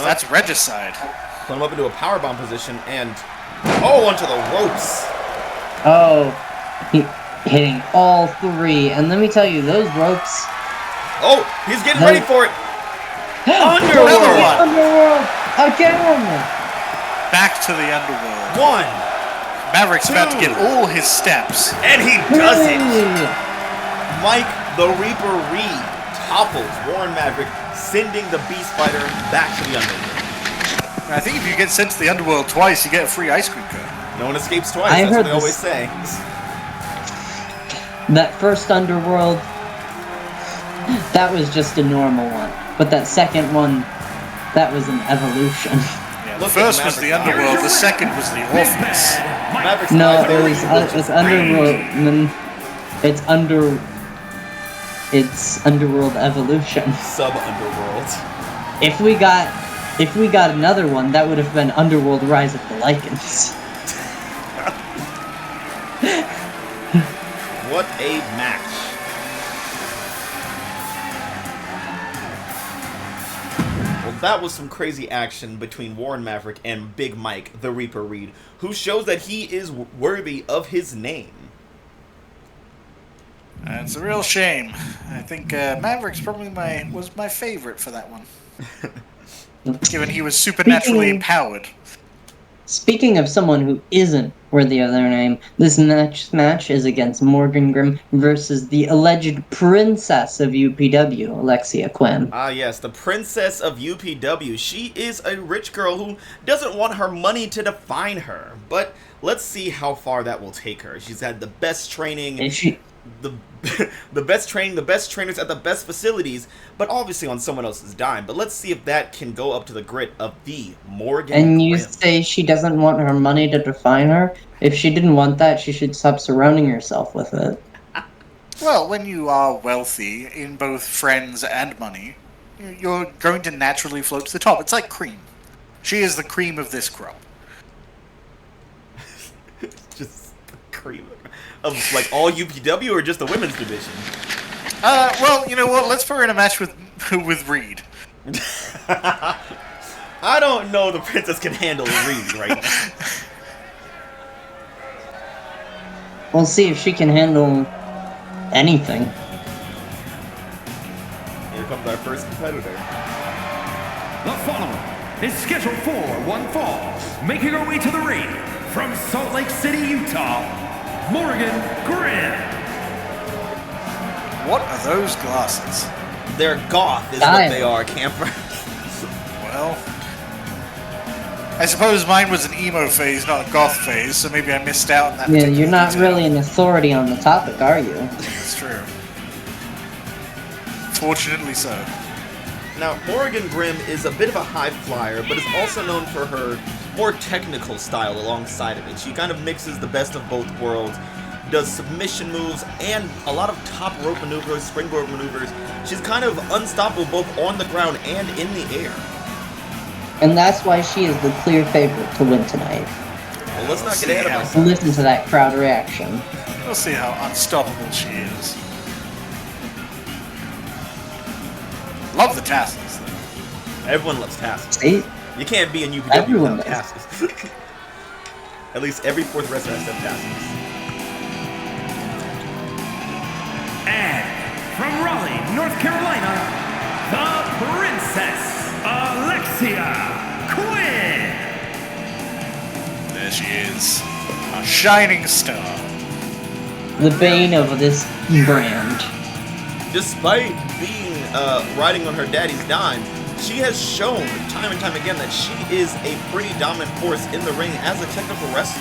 That's regicide. Put him up into a powerbomb position and onto the ropes. Oh, hitting all three, and let me tell you, those ropes. Oh, he's getting ready for it. Underworld again. Back to the underworld. 1. Maverick's about to get all his steps. And he does it! Mike the Reaper Reed topples Warren Maverick, sending the Beast Fighter back to the Underworld. I think if you get sent to the Underworld twice, you get a free ice cream cone. No one escapes twice, that's what they always say. That first Underworld, that was just a normal one. But that second one, that was an evolution. Yeah, the first was the Underworld, the second was the Orphans. No, it's Underworld. It's Underworld Evolution. Sub-Underworld. If we got another one, that would have been Underworld Rise of the Lycans. What a match. Well, that was some crazy action between Warren Maverick and Big Mike, the Reaper Reed, who shows that he is worthy of his name. It's a real shame. I think Maverick's probably was my favorite for that one. Given he was supernaturally empowered. Speaking of someone who isn't worthy of their name, this next match is against Morrigan Grimm versus the alleged princess of UPW, Alexia Quinn. Ah, yes, the princess of UPW. She is a rich girl who doesn't want her money to define her. But let's see how far that will take her. She's had the best training. The best training, the best trainers at the best facilities, but obviously on someone else's dime. But let's see if that can go up to the grit of the Morrigan And you Grimm. say she doesn't want her money to define her? If she didn't want that, she should stop surrounding herself with it. Well, when you are wealthy in both friends and money, you're going to naturally float to the top. It's like cream. She is the cream of this crop. Just the cream of like all UPW or just the women's division? Well, you know what? Let's put her in a match with Reed. I don't know the princess can handle Reed right now. We'll see if she can handle anything. Here comes our first competitor. The following is scheduled for one fall, making her way to the ring from Salt Lake City, Utah, Morrigan Grimm. What are those glasses? They're goth, is what they are, camper. Well, I suppose mine was an emo phase, not a goth phase, so maybe I missed out on that. Yeah, you're not really an authority on the topic, are you? That's true. Fortunately so. Now, Morrigan Grimm is a bit of a high flyer, but is also known for her more technical style alongside of it. She kind of mixes the best of both worlds, does submission moves, and a lot of top rope maneuvers, springboard maneuvers. She's kind of unstoppable both on the ground and in the air. And that's why she is the clear favorite to win tonight. Well, let's not get ahead of ourselves. Listen to that crowd reaction. We'll see how unstoppable she is. Love the tassels, though. Everyone loves tassels. See? You can't be in UPW Everyone without does. tassels. At least every fourth wrestler has to have tassels. And from Raleigh, North Carolina, the Princess, Alexia Quinn. There she is. A shining star. The bane of this brand. Despite being riding on her daddy's dime, she has shown time and time again that she is a pretty dominant force in the ring as a technical wrestler.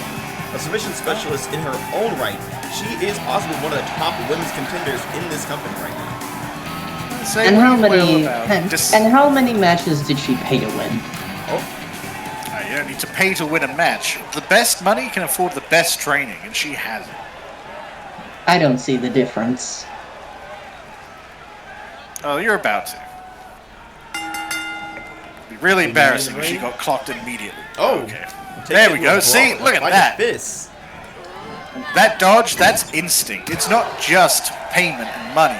A submission specialist in her own right, she is possibly one of the top women's contenders in this company right now. And how many matches did she pay to win? You don't need to pay to win a match. The best money can afford the best training, and she has it. I don't see the difference. Oh, you're about to. Be really embarrassing if she got clocked immediately. Oh, okay. There we go. See, look at that. That dodge, that's instinct. It's not just payment and money.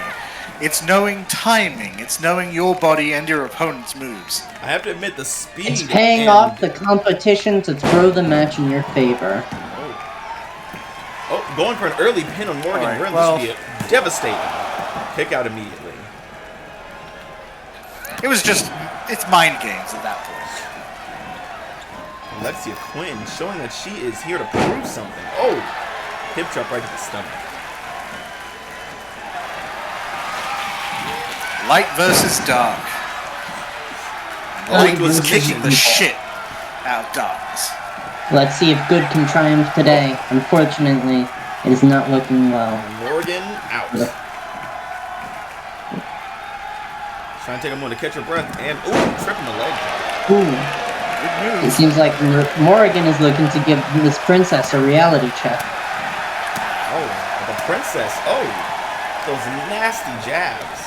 It's knowing timing. It's knowing your body and your opponent's moves. I have to admit, the speed. It's paying off the competition to throw the match in your favor. Oh, going for an early pin on Morrigan. Right, Grimm. well, This would be devastating. Kick out immediately. It was just, it's mind games at that point. Alexia Quinn showing that she is here to prove something. Oh, hip drop right to the stomach. Light versus dark. Light was kicking the people. shit out of darkness. Let's see if good can triumph today. Unfortunately, it is not looking well. Morrigan out. Trying to take a moment to catch her breath, and tripping the leg. Ooh. Good move. It seems like Morrigan is looking to give this princess a reality check. Oh, the princess. Oh, those nasty jabs.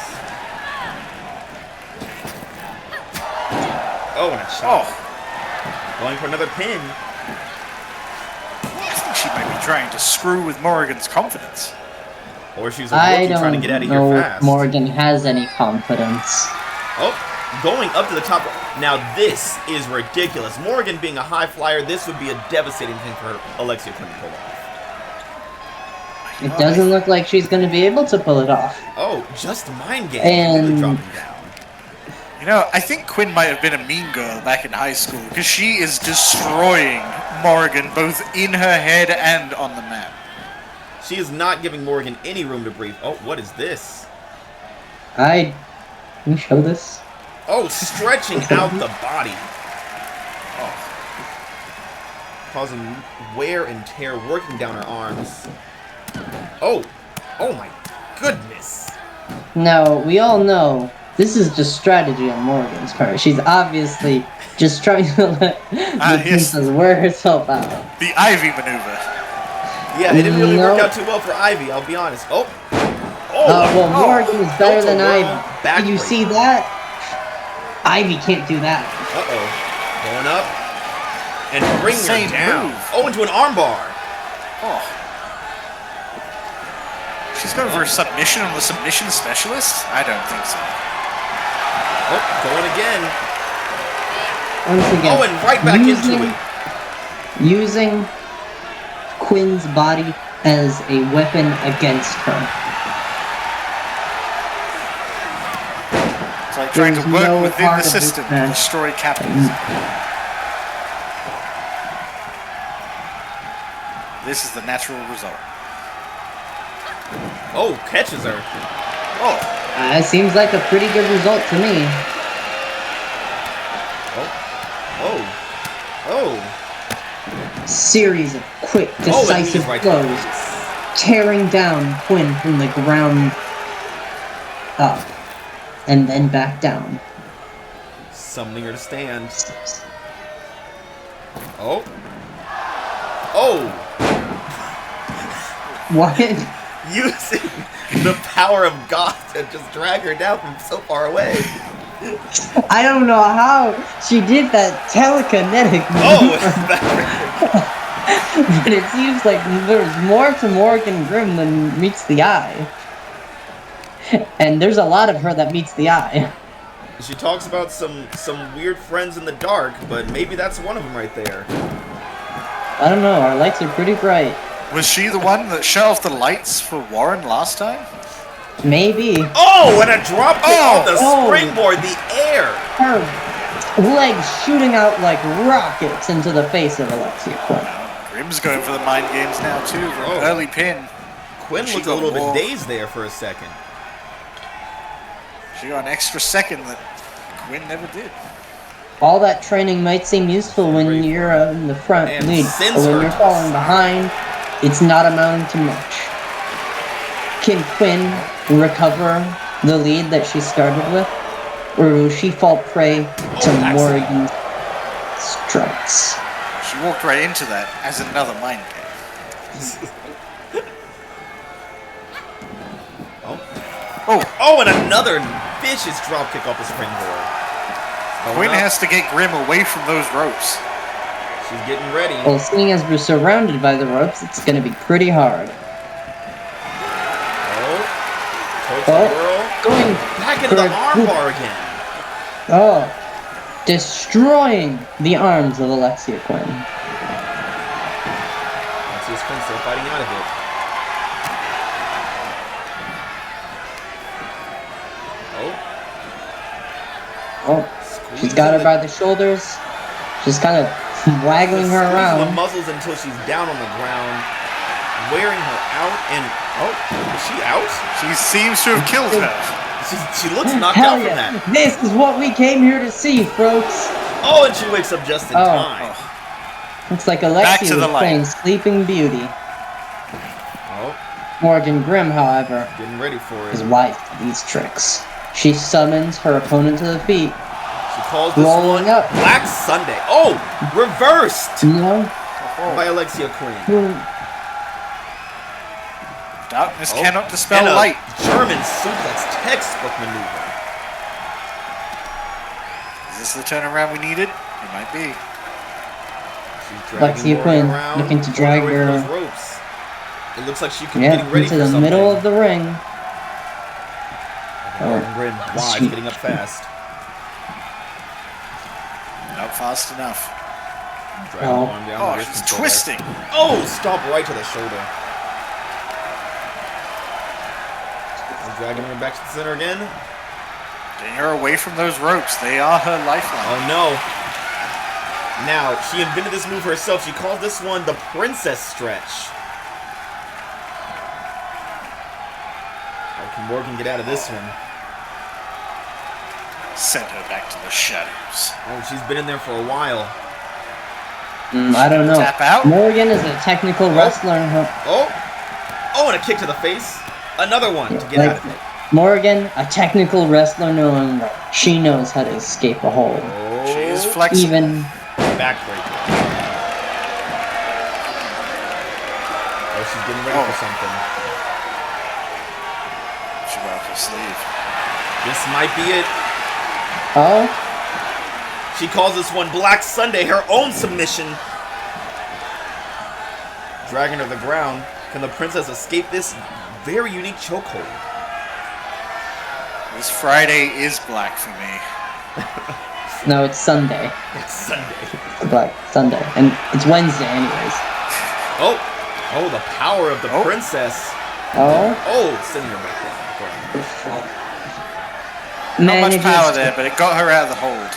Oh, and a shot. Going for another pin. I think she might be trying to screw with Morrigan's confidence. Or she's a rookie trying to get out of here fast. Morrigan has any confidence. Oh, going up to the top. Now this is ridiculous. Morrigan being a high flyer, this would be a devastating thing for Alexia Quinn to pull off. It doesn't look like she's going to be able to pull it off. Oh, just mind game. And really dropping down. You know, I think Quinn might have been a mean girl back in high school because she is destroying Morrigan both in her head and on the mat. She is not giving Morrigan any room to breathe. Oh, what is this? Can you show this? Oh, stretching out the body. Oh. Causing wear and tear, working down her arms. Oh my goodness. Now, we all know this is just strategy on Morrigan's part. She's obviously just trying to let the princess wear herself out. The Ivy maneuver. Yeah, it didn't really work out too well for Ivy, I'll be honest. Morrigan is better than Ivy. Did you see that? Ivy can't do that. Uh-oh. Going up. And bringing her down. Move. Oh, into an armbar. Oh. She's going for a submission on the submission specialist? I don't think so. Oh, going again. Once again. Oh, and right back into it. Using Quinn's body as a weapon against her. It's like trying to work within the system to destroy capitalism. This is the natural result. Oh, catches her. Oh. It seems like a pretty good result to me. Oh. Series of quick, decisive blows, tearing down Quinn from the ground up, and then back down. Summoning her to stand. Oh. What? Using the power of God to just drag her down from so far away. I don't know how she did that telekinetic but it seems like there's more to Morrigan Grimm than meets the eye. And there's a lot of her that meets the eye. She talks about some weird friends in the dark, but maybe that's one of them right there. I don't know, our lights are pretty bright. Was she the one that shut off the lights for Warren last time? Maybe. Oh, and a drop kick off the springboard, the air. Her legs shooting out like rockets into the face of Alexia Quinn. Grimm's going for the mind games now too, for an early pin. Quinn looked a little bit dazed there for a second. She got an extra second that Quinn never did. All that training might seem useful when you're in the front lead, but when you're falling behind, it's not amounting to much. Can Quinn recover the lead that she started with? Or will she fall prey to Morrigan's strikes? She walked right into that as another mind game. Oh, and another vicious drop kick off the springboard. Quinn has to get Grimm away from those ropes. She's getting ready. Well, seeing as we're surrounded by the ropes, it's going to be pretty hard. Going back into the armbar again. Oh, destroying the arms of Alexia Quinn. Alexia's Quinn still fighting out of it. Oh, she's got her by the shoulders. She's kind of waggling her around. The muzzles until she's down on the ground, wearing her out. And is she out? She seems to have killed her. She looks knocked out from that. This is what we came here to see, folks. Oh, and she wakes up just in time. Looks like Alexia was playing Sleeping Beauty. Morrigan Grimm, however, getting ready for it. Is wise to these tricks. She summons her opponent to the feet. She calls this one up. Black Sunday. Oh, reversed. By Alexia Quinn. Darkness cannot dispel light. German suplex textbook maneuver. Is this the turnaround we needed? It might be. Alexia Quinn looking to drag her. It looks like she could be getting ready into for the middle of the ring. Grimm, she's getting up fast. Not fast enough. She's twisting. Oh, stop right to the shoulder. Dragging her back to the center again. Getting her away from those ropes. They are her lifeline. Oh no. Now, she invented this move herself. She calls this one the Princess Stretch. How can Morgan get out of this one? Send her back to the shadows. Oh, she's been in there for a while. I don't know. Tap out? Morgan is a technical wrestler. Oh, and a kick to the face. Another one to get out of it. Morgan, a technical wrestler, knowing that she knows how to escape a hold. Oh, she is flexible. Even backbreaker. Oh, she's getting ready for something. She broke her sleeve. This might be it. Oh? She calls this one Black Sunday, her own submission. Dragging her to the ground. Can the princess escape this very unique chokehold? This Friday is black for me. No, it's Sunday. It's Sunday. It's Black Sunday. And it's Wednesday anyways. Oh, the power of the princess. Oh, sending her back down. Not much power there, but it got her out of the hold.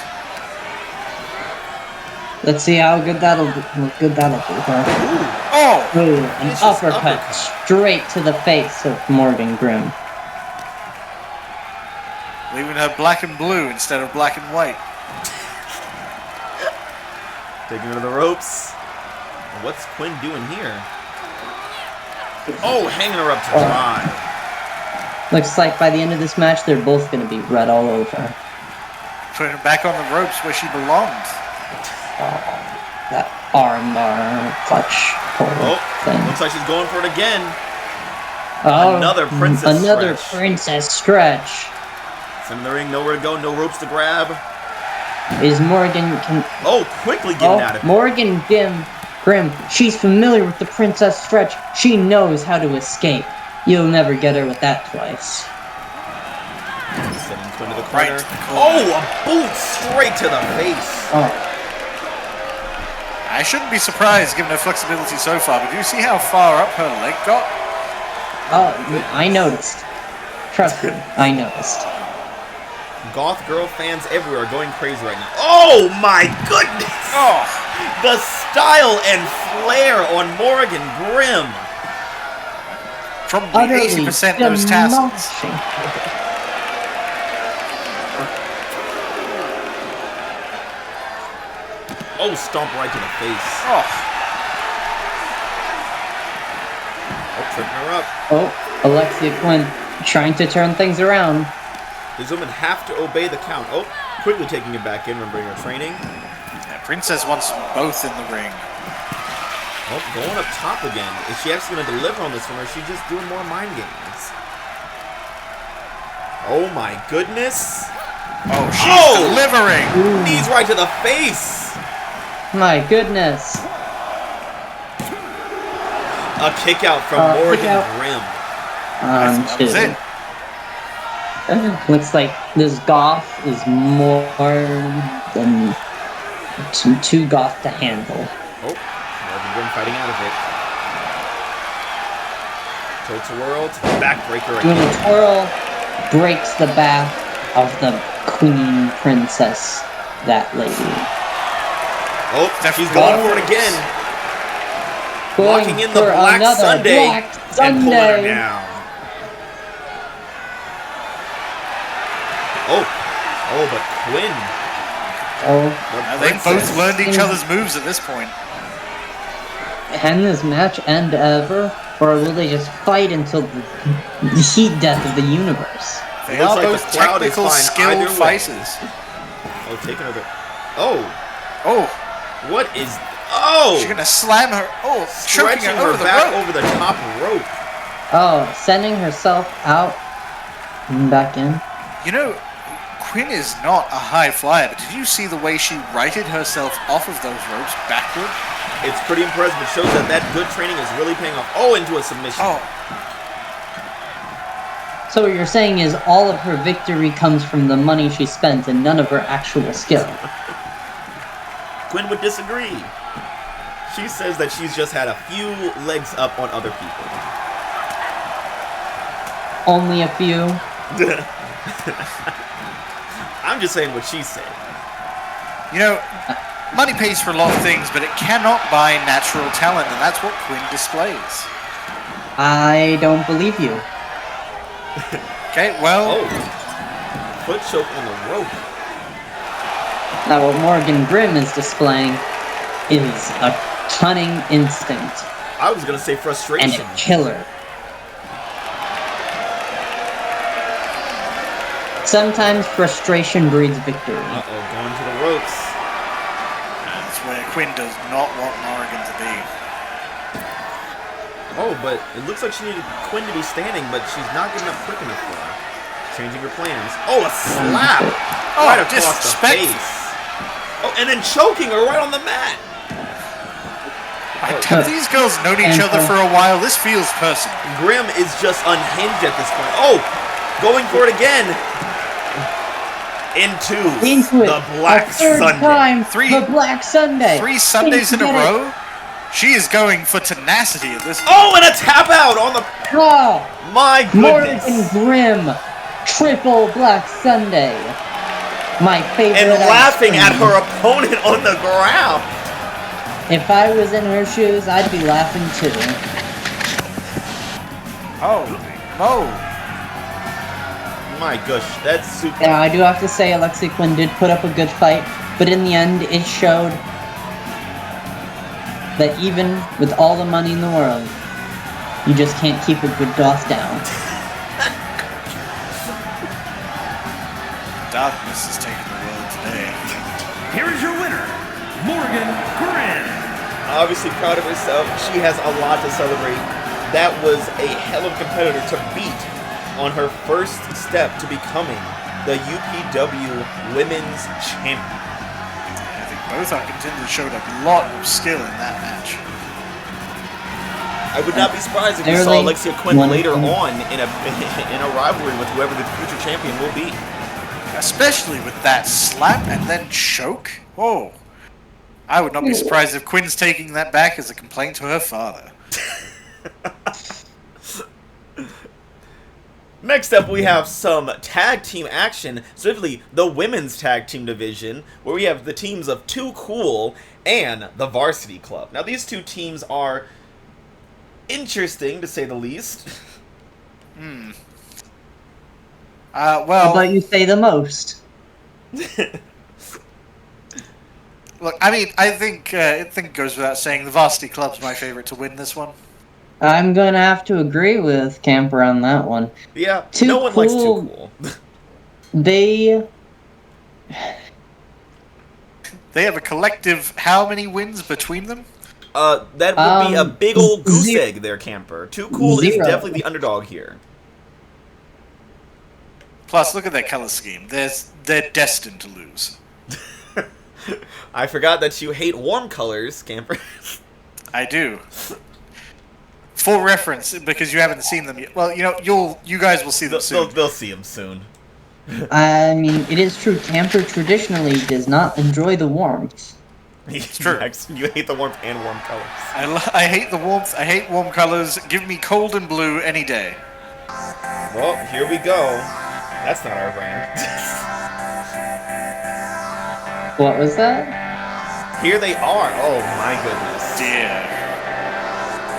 Let's see how good that'll do her. An uppercut straight to the face of Morgan Grimm. Leaving her black and blue instead of black and white. Taking her to the ropes. What's Quinn doing here? Oh, hanging her up to dry. Looks like by the end of this match, they're both going to be red all over. Putting her back on the ropes where she belongs. That armbar clutch thing. Looks like she's going for it again. Another princess stretch. It's in the ring, nowhere to go, no ropes to grab. Is Morgan quickly getting out of it. Morgan Grimm, she's familiar with the princess stretch. She knows how to escape. You'll never get her with that twice. Sending Quinn to the corner. A boot straight to the face. I shouldn't be surprised given her flexibility so far, but do you see how far up her leg got? I noticed. Trust me, I noticed. Goth girl fans everywhere are going crazy right now. Oh my goodness! The style and flair on Morgan Grimm. Probably 80% those tassels. Stomp right to the face. Tripping her up. Alexia Quinn trying to turn things around. These women have to obey the count. Quickly taking it back in, remembering her training. Princess wants them both in the ring. Going up top again. Is she actually going to deliver on this one, or is she just doing more mind games? Oh my goodness. Oh, she's delivering. Knees right to the face. My goodness. A kick out from Morrigan Grimm. That was it. Looks like this Goth is more than too Goth to handle. Oh, Morrigan Grimm fighting out of it. Tilt to whirl to the backbreaker Doing again. a twirl, breaks the back of the Queen Princess, that lady. Oh, she's going for it again. Locking in the Black Sunday and pulling her down. Oh, but Quinn. They both learned each other's moves at this point. Can this match end ever? Or will they just fight until the heat death of the universe? They are like both technical, skilled fighters. Oh, taking her. Oh. What is... Oh! She's gonna slam her. Oh, choking stretching her over her the back rope. over the top rope. Oh, sending herself out and back in. You know, Quinn is not a high flyer, but did you see the way she righted herself off of those ropes backward? It's pretty impressive. It shows that good training is really paying off. Oh, into a submission. Oh. So what you're saying is all of her victory comes from the money she spent and none of her actual skill. Quinn would disagree. She says that she's just had a few legs up on other people. Only a few? I'm just saying what she said. You know, money pays for a lot of things, but it cannot buy natural talent, and that's what Quinn displays. I don't believe you. Okay, well... Oh. Foot choke on the rope. Now what Morrigan Grimm is displaying is a cunning instinct. I was going to say frustration. And a killer. Sometimes frustration breeds victory. Uh-oh, going to the ropes. That's where Quinn does not want Morrigan to be. Oh, but it looks like she needed Quinn to be standing, but she's not getting up quick enough for her. Changing her plans. Oh, a slap! Right across the face. Oh, and then choking her right on the mat. Have these girls known each other for a while? This feels personal. Grimm is just unhinged at this point. Oh, going for it again. Into the Black Sunday. Time, the Black Sunday. 3 Sundays in a row? She is going for tenacity at this point. Oh, and a tap out on the... Oh, my goodness. Morrigan Grimm. Triple Black Sunday. My favorite. And laughing at her opponent on the ground. If I was in her shoes, I'd be laughing too. Oh, Mo. My gosh, that's super. Yeah, I do have to say Alexia Quinn did put up a good fight, but in the end, it showed that even with all the money in the world, you just can't keep a good goth down. Darkness is taking the world today. Here is your winner, Morrigan Grimm. Obviously proud of herself. She has a lot to celebrate. That was a hell of a competitor to beat on her first step to becoming the UPW Women's Champion. I think both our contenders showed a lot of skill in that match. I would not be surprised if we saw Alexia Quinn later on in a rivalry with whoever the future champion will be. Especially with that slap and then choke. Whoa. I would not be surprised if Quinn's taking that back as a complaint to her father. Next up, we have some tag team action, specifically the women's tag team division, where we have the teams of Too Cool and the Varsity Club. Now, these two teams are interesting, to say the least. Well... How about you say the most? Look, I mean, I think it goes without saying the Varsity Club's my favorite to win this one. I'm gonna have to agree with Camper on that one. Yeah, no one likes Too Cool. They have a collective how many wins between them? That would be a big old goose egg there, Camper. Too Cool is definitely the underdog here. Plus, look at their color scheme. They're destined to lose. I forgot that you hate warm colors, Camper. I do. For reference, because you haven't seen them yet. Well, you guys will see them soon. They'll see them soon. I mean, it is true. Camper traditionally does not enjoy the warmth. It's true. You hate the warmth and warm colors. I hate the warmth. I hate warm colors. Give me cold and blue any day. Well, here we go. That's not our brand. What was that? Here they are. Oh my goodness. Dear.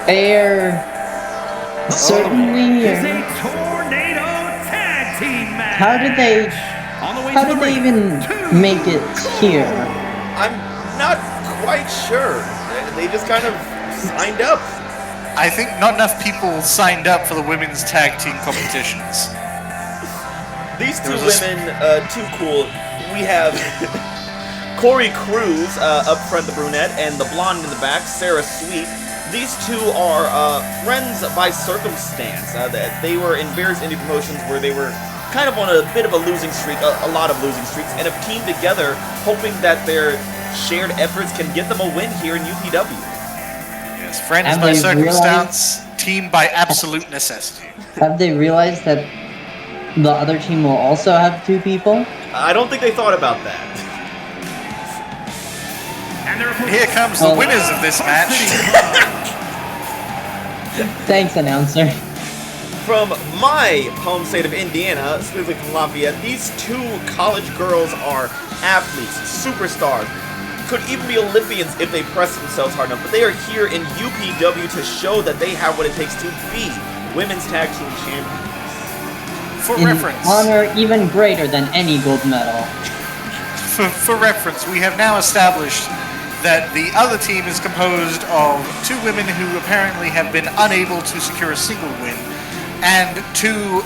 They're certainly It's here. a tornado tag team match. How did they even make it here? I'm not quite sure. They just kind of signed up. I think not enough people signed up for the women's tag team competitions. These two women, too cool. We have Corey Cruz up front, the brunette, and the blonde in the back, Sarah Sweet. These two are friends by circumstance. That they were in various indie promotions where they were kind of on a bit of a losing streak, a lot of losing streaks, and have teamed together, hoping that their shared efforts can get them a win here in UPW. Yes, friends Have by they circumstance, team by absolute necessity. Have they realized that the other team will also have two people? I don't think they thought about that. And their opponents, Here comes the winners of this match. Thanks, announcer. From my home state of Indiana, specifically from Lafayette, these two college girls are athletes, superstars, could even be Olympians if they press themselves hard enough, but they are here in UPW to show that they have what it takes to be women's tag team champions. For In reference, honor even greater than any gold medal. for reference, we have now established that the other team is composed of two women who apparently have been unable to secure a single win, and two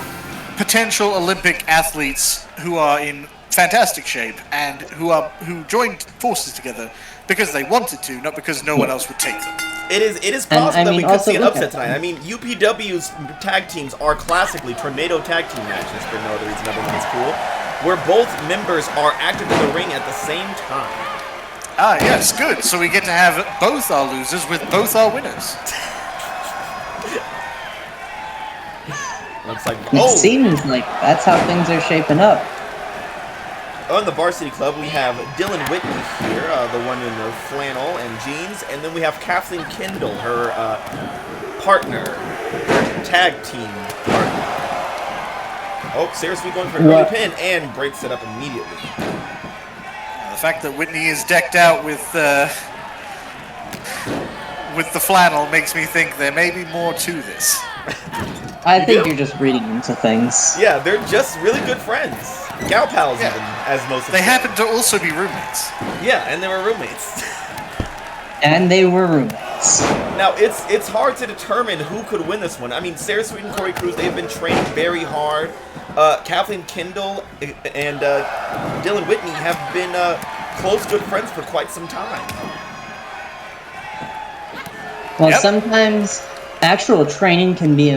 potential Olympic athletes who are in fantastic shape and who joined forces together because they wanted to, not because no one else would take them. It is possible that we could also see an look upset at tonight. I mean, UPW's tag teams are classically tornado tag team matches for no other reason other than it's cool, where both members are active in the ring at the same time. Ah, yes, good. So we get to have both our losers with both our winners. Looks like It seems like that's how things are shaping up. on the Varsity Club, we have Dylan Whitney here, the one in the flannel and jeans, and then we have Kathleen Kendall, her partner, her tag team partner. Oh, Sarah Sweet going for an early pin and breaks it up immediately. The fact that Whitney is decked out with the flannel makes me think there may be more to this. I think you're just reading into things. Yeah, they're just really good friends. Gal pals, even, as most of They them. happen to also be roommates. Yeah, and they were roommates. And they were roommates. Now, it's hard to determine who could win this one. I mean, Sarah Sweet and Corey Cruz, they've been training very hard. Kathleen Kendall and Dylan Whitney have been close, good friends for quite some time. Well, Yep. sometimes actual training can be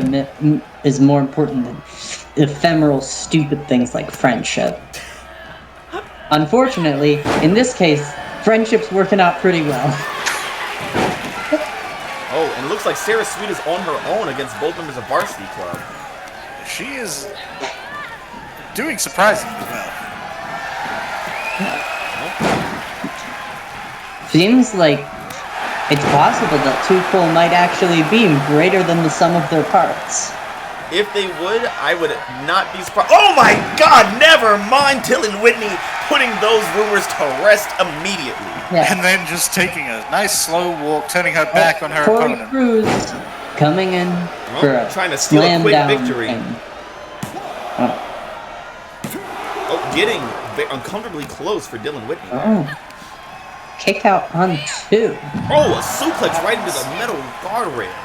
is more important than ephemeral, stupid things like friendship. Unfortunately, in this case, friendship's working out pretty well. Oh, and it looks like Sarah Sweet is on her own against both members of Varsity Club. She is doing surprisingly well. Seems like it's possible that two full might actually be greater than the sum of their parts. If they would, I would not be surprised. Oh my god, never mind Dylan Whitney putting those rumors to rest immediately. Yeah. And then just taking a nice slow walk, turning her back on her Corey opponent. Cruz coming in for a trying to steal a slam quick down victory. pin. Oh, getting uncomfortably close for Dylan Whitney. Oh. Kick out on two. Oh, a suplex right into the metal guardrails.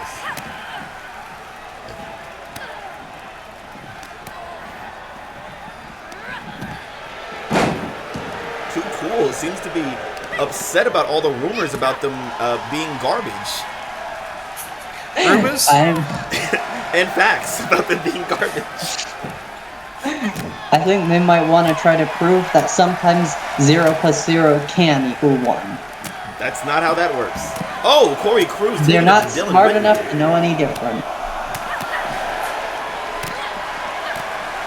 Too cool. Seems to be upset about all the rumors about them being garbage. Rumors? I'm And facts about them being garbage. I think they might want to try to prove that sometimes 0 plus 0 can equal 1. That's not how that works. Oh, Corey Cruz. They're not Dylan smart Whitney. enough to know any different.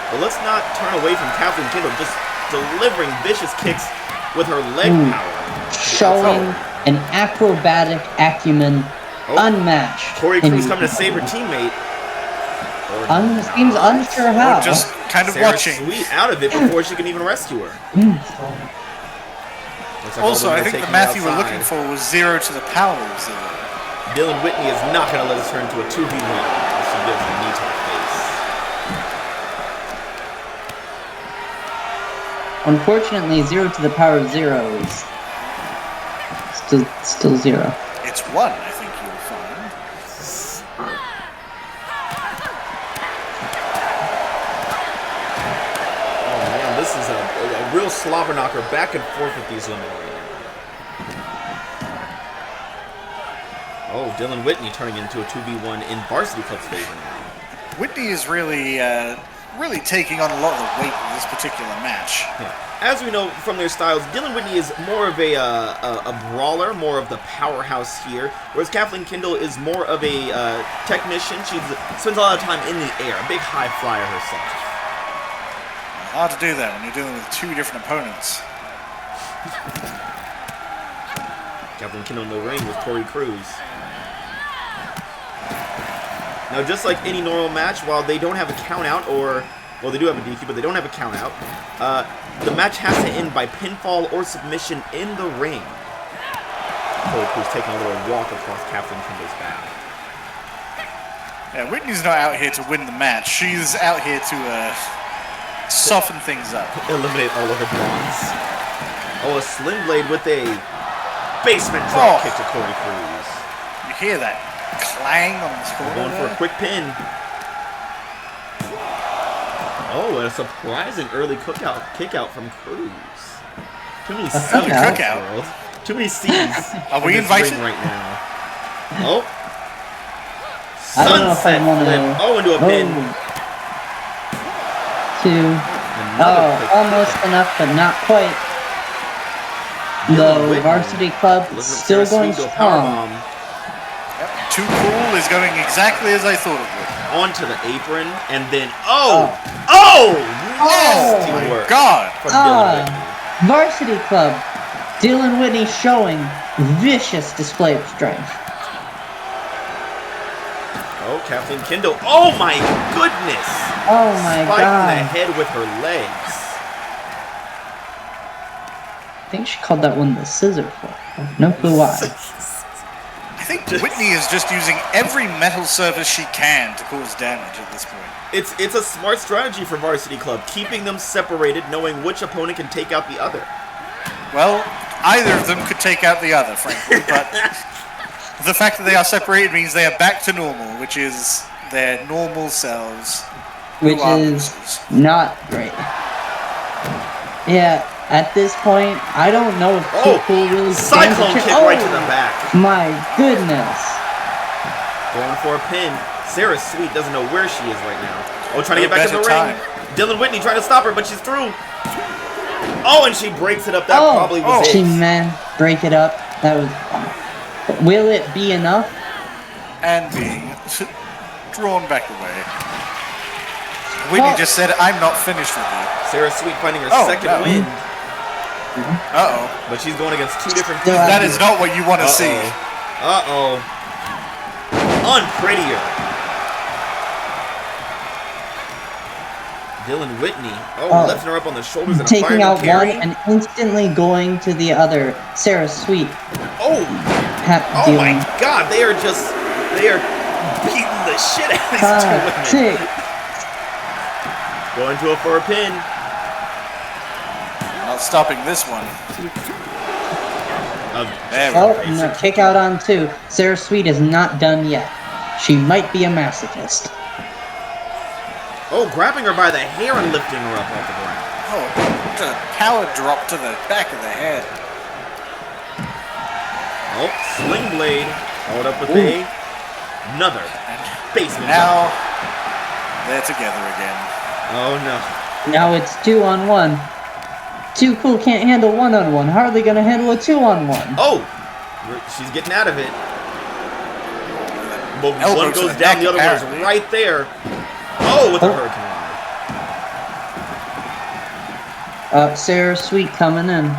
But let's not turn away from Kathleen Kendall, just delivering vicious kicks with her leg power. Showing an acrobatic acumen unmatched. Corey Cruz coming to save her teammate. Seems unsure how. Or just kind of Sarah watching. Sweet out of it before she can even rescue her. Like Also, I think the math you were looking for was 0 to the power of 0. Dylan Whitney is not going to let us turn into a 2v1 as she gives a knee to the face. Unfortunately, 0 to the power of 0 is still 0. It's 1, I think you'll find. Oh man, this is a real slobber knocker back and forth with these women right now. Oh, Dylan Whitney turning into a 2v1 in Varsity Club's favor now. Whitney is really taking on a lot of the weight in this particular match. Yeah. As we know from their styles, Dylan Whitney is more of a brawler, more of the powerhouse here, whereas Kathleen Kendall is more of a technician. She spends a lot of time in the air, a big high flyer herself. Hard to do that when you're dealing with 2 different opponents. Kathleen Kendall in the ring with Corey Cruz. Now, just like any normal match, while they don't have a count out, or, well, they do have a DQ, but they don't have a count out, the match has to end by pinfall or submission in the ring. Corey Cruz taking a little walk across Kathleen Kendall's back. Yeah, Whitney's not out here to win the match. She's out here to soften things up. Eliminate all of her bronze. Oh, a Sling Blade with a basement drop kick to Corey Cruz. You hear that clang on the corner? Going for a quick pin. Oh, and a surprising early kick out from Cruz. Too many C's in this world. Too many C's. Are we invited right now? Oh. I don't know if I want to. Oh, into a pin. 2. Almost enough, but not quite. The Varsity Club still going strong. Yep. Too Cool is going exactly as I thought it would. Onto the apron, and then nasty work. My God! From Dylan Whitney. Varsity Club. Dylan Whitney showing vicious display of strength. Oh, Kathleen Kendall. Oh my goodness! Oh my Spiked God! in the head with her legs. I think she called that one the scissor flip. No clue why. I think Whitney is just using every metal surface she can to cause damage at this point. It's a smart strategy for Varsity Club, keeping them separated, knowing which opponent can take out the other. Well, either of them could take out the other, frankly, but the fact that they are separated means they are back to normal, which is their normal selves. Which is not great. Yeah, at this point, I don't know if Too Cool really stands Cyclone a kick right to the back. My goodness. Going for a pin. Sarah Sweet doesn't know where she is right now. Oh, trying to get back in the ring. Dylan Whitney trying to stop her, but she's through. Oh, and she breaks it up. That probably was it. She break it up. That was. Will it be enough? And being drawn back away. Whitney just said, "I'm not finished with you." Sarah Sweet finding her second win. Uh-oh. But she's going against 2 different teams. That is not what you want to see. Uh-oh. Unprettier. Dylan Whitney. Lifting her up on the shoulders and taking out carry. one and instantly going to the other. Sarah Sweet. Oh my God! They are beating the shit out of these 2 women. Going for a pin. Not stopping this one. No, kick out on 2. Sarah Sweet is not done yet. She might be a masochist. Oh, grabbing her by the hair and lifting her up off the ground. Oh, a power drop to the back of the head. Oh, Sling Blade. Followed up with another basement. Now, they're together again. Oh no. Now it's 2-on-1. Too Cool can't handle 1-on-1. Hardly gonna handle a 2-on-1. Oh! She's getting out of it. But Elbow one to goes the down, neck, the other one is apparently. right there. Oh, with a hurricane. Sarah Sweet coming in.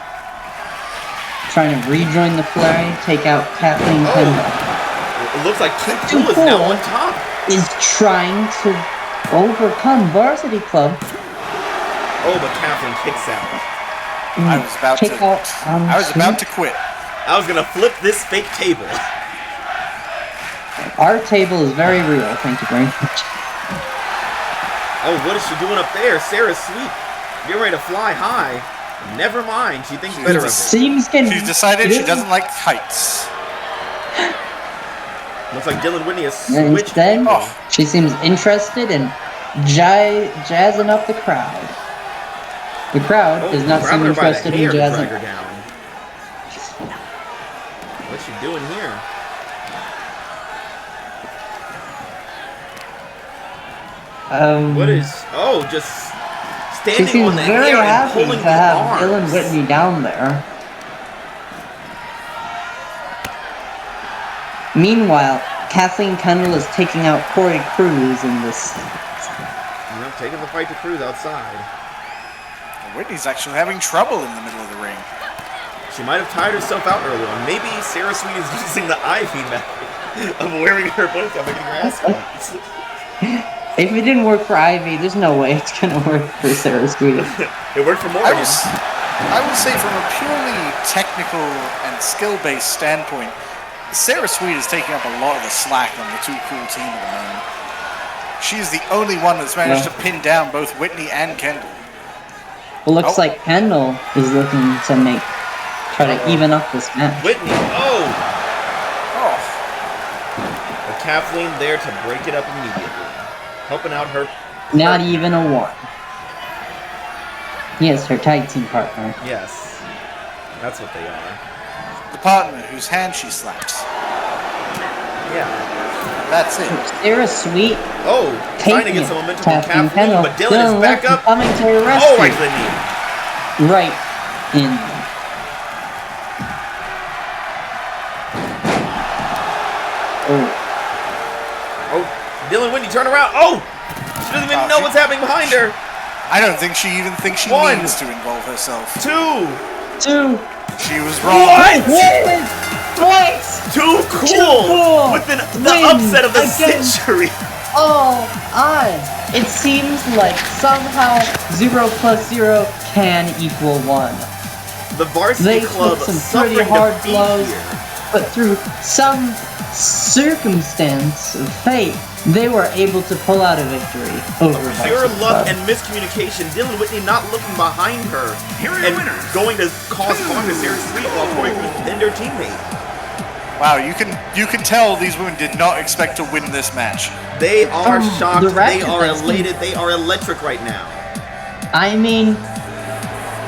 Trying to rejoin the fray, take out Kathleen Kendall. It looks like Too Too Cool is now Cool on top. is trying to overcome Varsity Club. Oh, but Kathleen kicks out. I was about Kick out on I was Sweet. about to quit. I was gonna flip this fake table. Our table is very real, thank you very much. Oh, what is she doing up there? Sarah Sweet, getting ready to fly high. Never mind, she thinks better of it. Seems She's decided she doesn't like heights. Looks like Dylan Whitney has And switched. instead, Oh. she seems interested in jazzing up the crowd. The crowd does not seem grabbing her by the interested in hair to jazzing. drag her down. What's she doing here? What is? Oh, just She standing seems on the very hair and happy pulling to the have arms. Dylan Whitney down there. Meanwhile, Kathleen Kendall is taking out Corey Cruz in this. You know, taking the fight to Cruz outside. Whitney's actually having trouble in the middle of the ring. She might have tired herself out earlier on. Maybe Sarah Sweet is using the Ivy method of wearing her opponent's out, making her ass cuts. If it didn't work for Ivy, there's no way it's gonna work for Sarah Sweet. It worked for I Morrigan. would say from a purely technical and skill-based standpoint, Sarah Sweet is taking up a lot of the slack on the Too Cool team at the moment. She's the only one that's managed to pin down both Whitney and Kendall. Well, looks like Kendall is looking to try to even up this match. Whitney, oh! Oh, But Kathleen there to break it up immediately. Helping out her. Not even a 1. Yes, her tag team partner. Yes. That's what they are. the partner whose hand she slaps. Yeah. That's it. Sarah Sweet Oh, trying to get some momentum from Kathleen, but Dylan is back up. Coming to her Oh, rescue. right to the knee. Right in. Oh. Oh, Dylan Whitney, turn around. Oh! She doesn't even know what's happening behind her. I don't think she even thinks she One. needs to involve herself. 2. 2. She was wrong. What? Too cool with the upset of the century. Oh, it seems like somehow 0 + 0 can equal 1. The Varsity They Club took some suffering pretty hard defeat blows, here. but through some circumstance of fate, they were able to pull out a victory over Pure Varsity luck Club. and miscommunication. Dylan Whitney not looking behind her Here are your and winners. going to cause harm to Sarah Sweet while Corey Cruz pinned her teammate. Wow, you can tell these women did not expect to win this match. They are shocked. the They record are that's been- elated. They are electric right now. I mean,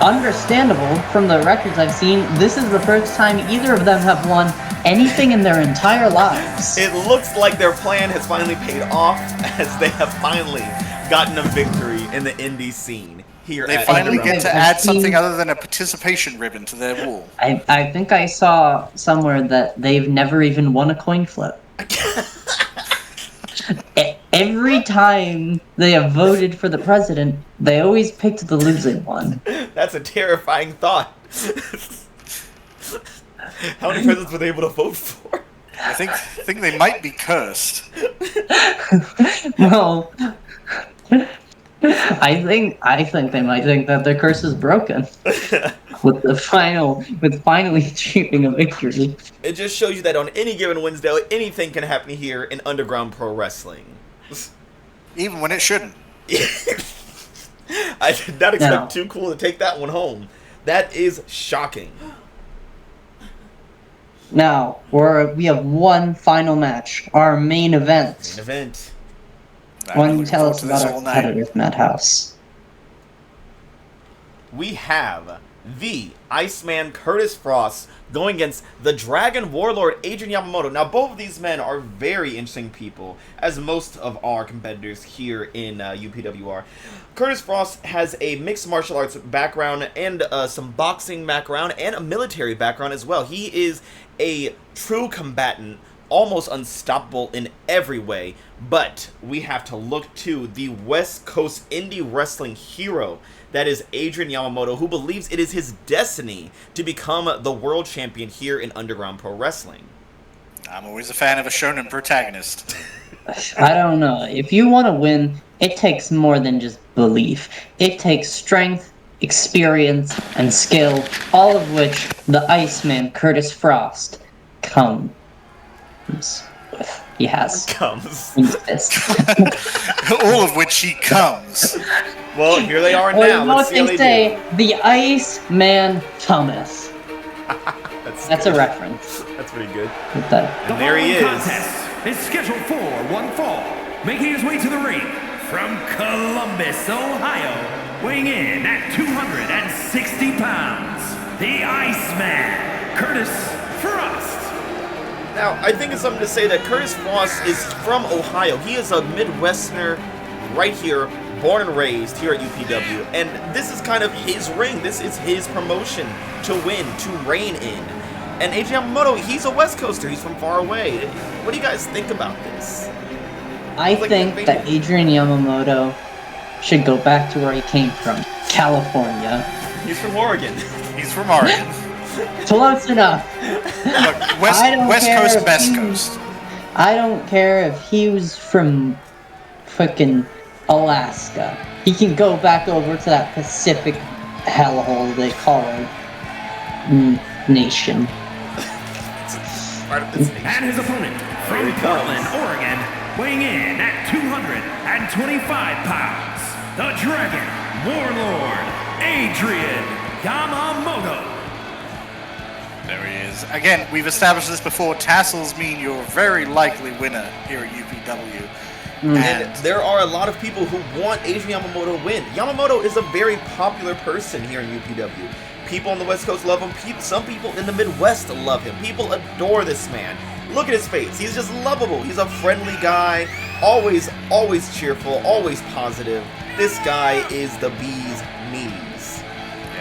understandable from the records I've seen. This is the first time either of them have won anything in their entire lives. It looks like their plan has finally paid off as they have finally gotten a victory in the indie scene here They at finally Underground. get to add something other than a participation ribbon to their wall. I think I saw somewhere that they've never even won a coin flip. Every time they have voted for the president, they always picked the losing one. That's a terrifying thought. How many presidents were they able to vote for? I think they might be cursed. Well, I think they might think that their curse is broken with finally achieving a victory. It just shows you that on any given Wednesday, anything can happen here in Underground Pro Wrestling. Even when it shouldn't. I did not expect No. Too Cool to take that one home. That is shocking. Now, we have one final match, our main event. An event. I'm Why don't you looking tell forward us to about this our all night. competitive Madhouse? We have the Iceman Kurtis Frost going against the Dragon Warlord Adrian Yamamoto. Now, both of these men are very interesting people, as most of our competitors here in UPWR. Kurtis Frost has a mixed martial arts background and some boxing background and a military background as well. He is a true combatant, almost unstoppable in every way, but we have to look to the West Coast indie wrestling hero that is Adrian Yamamoto, who believes it is his destiny to become the world champion here in Underground Pro Wrestling. I'm always a fan of a shonen protagonist. I don't know. If you want to win, it takes more than just belief. It takes strength, experience, and skill, all of which the Iceman Kurtis Frost comes with. He has. Comes. In his fist. All of which he comes. Well, here they are Or now. Let's see how they they say, the Iceman Thomas. do. That's a reference. That's pretty good. With that. And there he is. Contest is scheduled for one fall, making his way to the ring from Columbus, Ohio, weighing in at 260 pounds, the Iceman, Kurtis Frost. Now, I think it's something to say that Kurtis Frost is from Ohio. He is a Midwesterner right here, born and raised here at UPW. And this is kind of his ring. This is his promotion to win, to reign in. And Adrian Yamamoto, he's a West Coaster. He's from far away. What do you guys think about this? I think that Adrian Yamamoto should go back to where he came from, California. He's from Morrigan. He's from Morrigan. Close enough. Look, West Coast, Best Coast. I don't care if he was from frickin' Alaska. He can go back over to that Pacific hellhole they call it. Nation. Part of this nation. And his opponent from Here he Portland, comes. Oregon, weighing in at 225 pounds, the Dragon Warlord, Adrian Yamamoto. There he is. Again, we've established this before. Tassels mean you're a very likely winner here at UPW. And there are a lot of people who want Adrian Yamamoto to win. Yamamoto is a very popular person here in UPW. People on the West Coast love him. Some people in the Midwest love him. People adore this man. Look at his face. He's just lovable. He's a friendly guy. Always cheerful. Always positive. This guy is the bee's knees.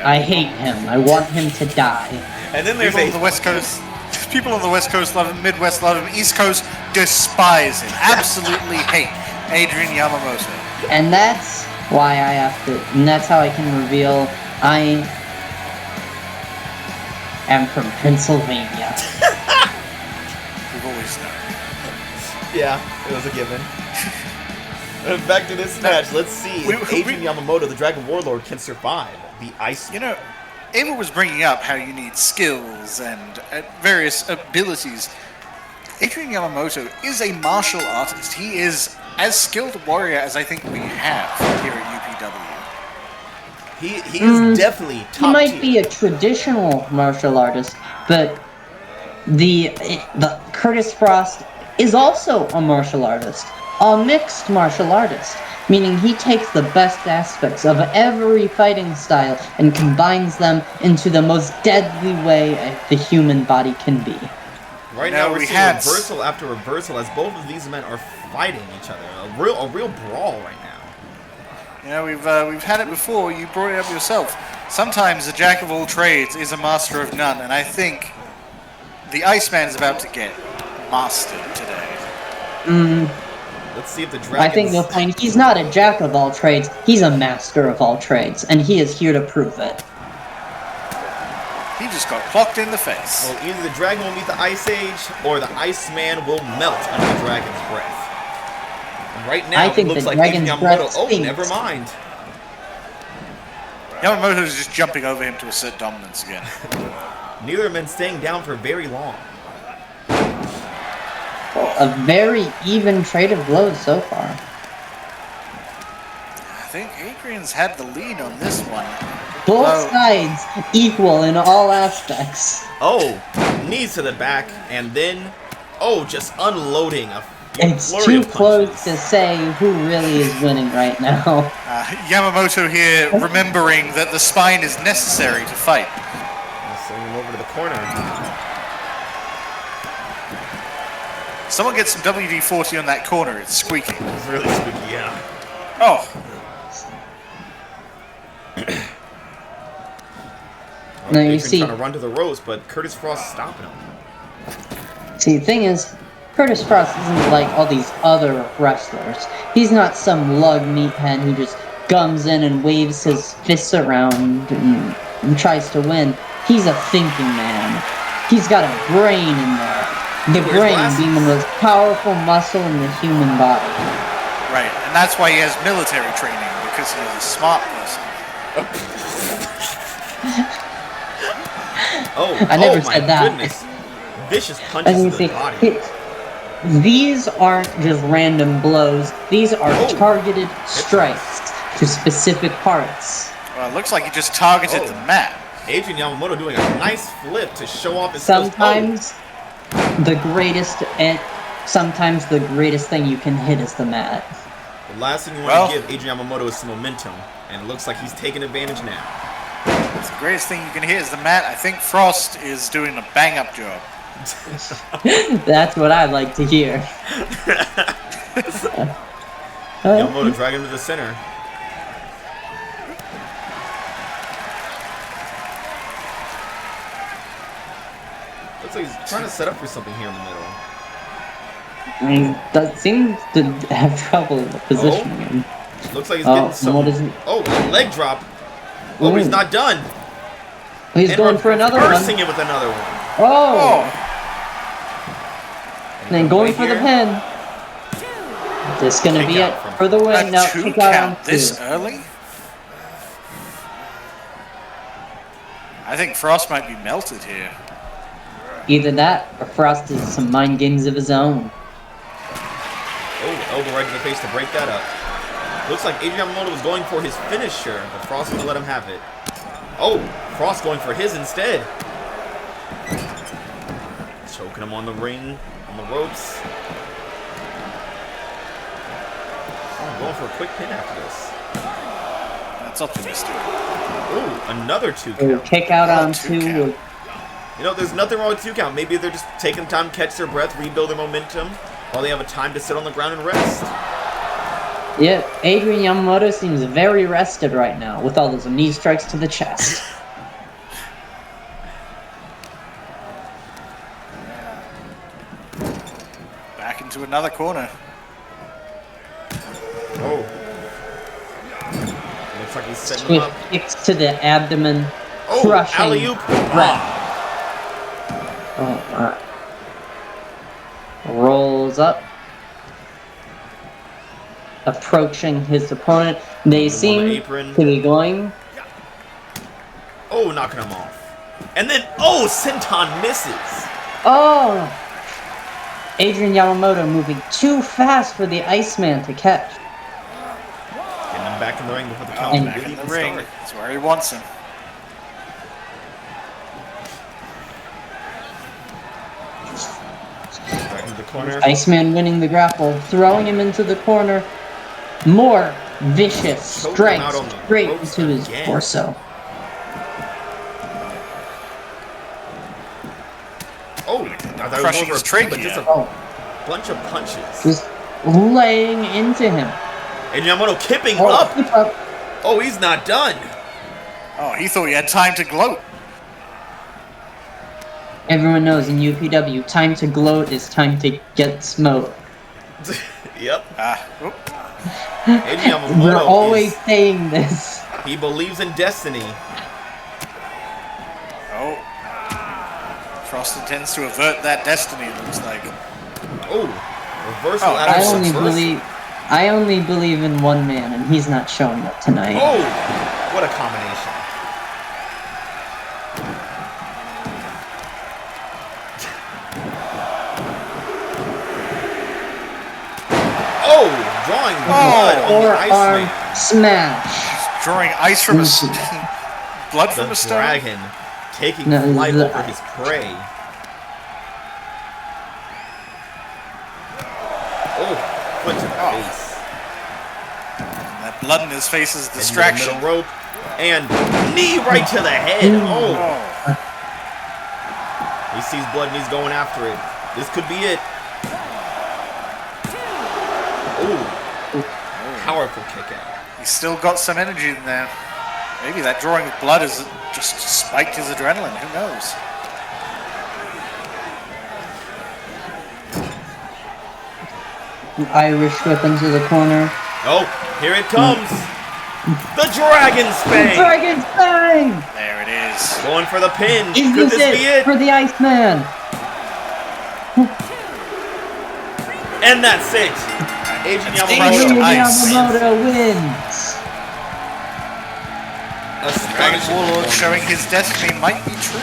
I hate him. I want him to die. And then there's People on the West Coast. People on the West Coast love him. Midwest love him. East Coast despise him. Absolutely hate Adrian Yamamoto. And that's why I have to, and that's how I can reveal I am from Pennsylvania. We've always known. Yeah, it was a given. Back to this match. Let's see if Adrian Yamamoto, the Dragon Warlord, can survive the ice. You know, Ava was bringing up how you need skills and various abilities. Adrian Yamamoto is a martial artist. He is as skilled a warrior as I think we have here at UPW. He is definitely top He might tier. be a traditional martial artist, but the Kurtis Frost is also a martial artist, a mixed martial artist, meaning he takes the best aspects of every fighting style and combines them into the most deadly way the human body can be. Right now we're seeing reversal after reversal as both of these men are fighting each other. A real brawl right now. You know, we've had it before. You brought it up yourself. Sometimes a jack of all trades is a master of none, and I think the Iceman is about to get mastered today. Let's see if the Dragons... I think you'll find he's not a jack of all trades, he's a master of all trades, and he is here to prove it. He just got clocked in the face. Well, either the Dragon will meet the Ice Age, or the Iceman will melt under the Dragon's breath. And right now, I think it looks the like Dragon's Yamamoto... breath Oh, stinks. never mind. Yamamoto is just jumping over him to assert dominance again. Neither men staying down for very long. A very even trade of blows so far. I think Adrian's had the lead on this one. Both sides equal in all aspects. Oh, knees to the back, and then... Oh, just unloading a It's flurry too of close punches. to say who really is winning right now. Yamamoto here remembering that the spine is necessary to fight. Sending him over to the corner. Someone gets some WD-40 on that corner, it's squeaky. It's really squeaky, yeah. Oh, Now you Adrian see- trying to run to the ropes, but Kurtis Frost stopping him. See, the thing is, Kurtis Frost isn't like all these other wrestlers. He's not some lug meathead who just comes in and waves his fists around and tries to win. He's a thinking man. He's got a brain in there. The Wears brain glasses. being the most powerful muscle in the human body. right. And that's why he has military training, because he's a smart person. I never my said that. Goodness. Vicious As punches you to see, the body. these aren't just random blows. These are Oh. targeted strikes to specific parts. Well, it looks like he just targeted Oh. the mat. Adrian Yamamoto doing a nice flip to show off his skills. Sometimes the greatest thing you can hit is the mat. The last thing you want Well- to give Adrian Yamamoto is some momentum, and it looks like he's taking advantage now. It's the greatest thing you can hit is the mat. I think Frost is doing a bang-up job. That's what I like to hear. Yamamoto dragging him to the center. Looks like he's trying to set up for something here in the middle. I mean, that seems to have trouble positioning him. Looks like he's Oh, getting some. what is it? Oh, a leg drop. Oh, he's Ooh. not done. He's And going for another one. reversing it with another one. Oh! And Then he's going right for the here. pin. This gonna be Kick it out from- for the win. A No, 2 kick out on count this 2. early? I think Frost might be melted here. Either that or Frost does some mind games of his own. Oh, elbow right to the face to break that up. Looks like Adrian Yamamoto was going for his finisher, but Frost gonna let him have it. Oh, Frost going for his instead. Choking him on the ring, on the ropes. Oh, going for a quick pin after this. That's optimistic. Oh, another 2 Ooh, count. kick out on 2 2. count. You know, there's nothing wrong with 2 count. Maybe they're just taking time to catch their breath, rebuild their momentum, while they have a time to sit on the ground and rest. Yeah, Adrian Yamamoto seems very rested right now with all those knee strikes to the chest. Back into another corner. Oh. Looks like he's setting him Swift up. kicks to the abdomen, Oh, crushing alley-oop. breath. Oh, rolls up, approaching his opponent. They the seem apron. to be going. Oh, knocking him off. And then, oh, Senton misses. Oh! Adrian Yamamoto moving too fast for the Iceman to catch. Getting him back in the ring before the count. And Back really in the even ring. start. That's where he wants him. Back into the corner. Iceman winning the grapple, throwing him into the corner. More vicious Choking him out strikes on the straight ropes into his again. torso. Oh, I thought it Crushing was his more of a but trachea. just a Oh, bunch of punches. just laying into him. And Yamamoto kipping Oh, up. keep up. Oh, he's not done. Oh, he thought he had time to gloat. Everyone knows in UPW, time to gloat is time to get smoked. Yep. Oop. Adrian Yamamoto We're always is- saying this. he believes in destiny. Oh. Frost intends to avert that destiny, it looks like. Oh, reversal Oh, out I of Absolutely. I only believe in one man, and he's not showing up tonight. Oh, what a combination. Oh, drawing blood on the Forearm Iceman. smash. Drawing ice from a blood from The a stone. dragon taking No, flight the- over his prey. Foot to the face. That blood in his face is a distraction. Middle rope. And knee right to the head. Oh. He sees blood and he's going after it. This could be it. Oh. Powerful kick out. He's still got some energy in there. Maybe that drawing of blood has just spiked his adrenaline. Who knows? Irish whip into the corner. Oh, here it comes. The Dragon Spang. Dragon Spang! There it is. Going for the pin. Is Could this this be it? for the Iceman? And that's it. Adrian Adrian Yamamoto wins. Dragon Warlord showing his destiny might be true.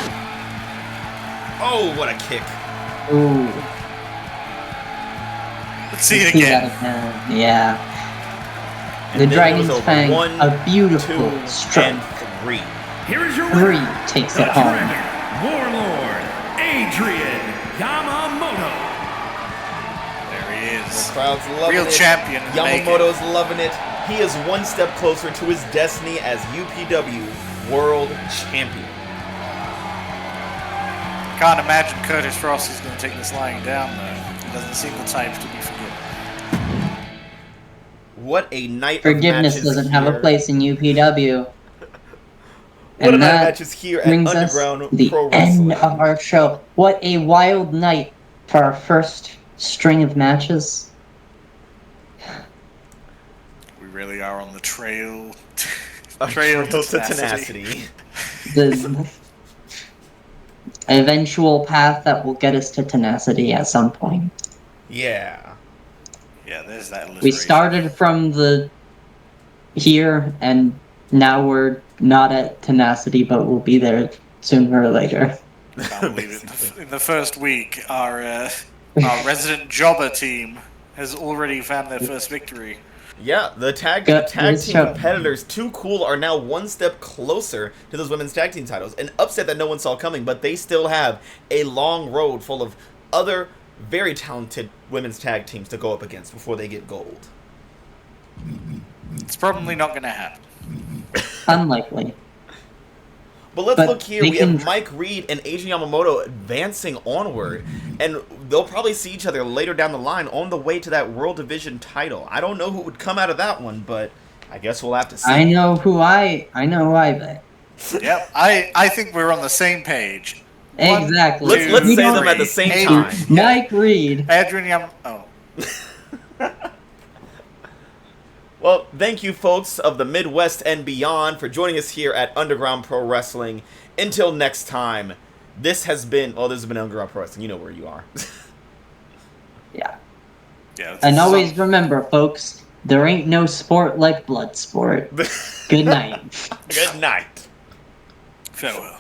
Oh, what a kick. Ooh. Let's see it See again. that again. Yeah. And The then it Dragon's was over. Fang, 1, a beautiful 2, stroke. and 3. Here is your 3 winner, takes the it home. Dragon Warlord, Adrian Yamamoto. There he The is. crowd's loving Real it. champion in the making. Yamamoto's loving it. He is one step closer to his destiny as UPW World Champion. Can't imagine Kurtis Frost is going to take this lying down, though. He doesn't seem the type to be forgiven. What a night Forgiveness of matches doesn't have a here. place in UPW. What a And night of that matches here at brings us Underground the Pro end Wrestling. of our show. What a wild night for our first string of matches. We really are on the trail. A trail trail to to tenacity. tenacity. The eventual path that will get us to tenacity at some point. Yeah. Yeah, there's that alliteration. We started from the here, and now we're not at tenacity, but we'll be there sooner or later. Can't believe it. In the first week, our resident jobber team has already found their first victory. Yeah, the tag Good team show. competitors, Too Cool, are now one step closer to those women's tag team titles. An upset that no one saw coming, but they still have a long road full of other very talented women's tag teams to go up against before they get gold. It's probably not going to happen. Unlikely. But let's But look here. they We can- have Mike Reed and Adrian Yamamoto advancing onward, and they'll probably see each other later down the line on the way to that World Division title. I don't know who would come out of that one, but I guess we'll have to see. I know who I bet. Yep, I think we're on the same page. One, Exactly. Let's We say don't- them at the same Adrian- time. Mike Reed. Adrian Oh. Well, thank you, folks of the Midwest and beyond, for joining us here at Underground Pro Wrestling. Until next time, this has been Underground Pro Wrestling. You know where you are. Yeah. Yeah, And always remember, folks, there ain't no sport like blood sport. Good night. Good night. Farewell.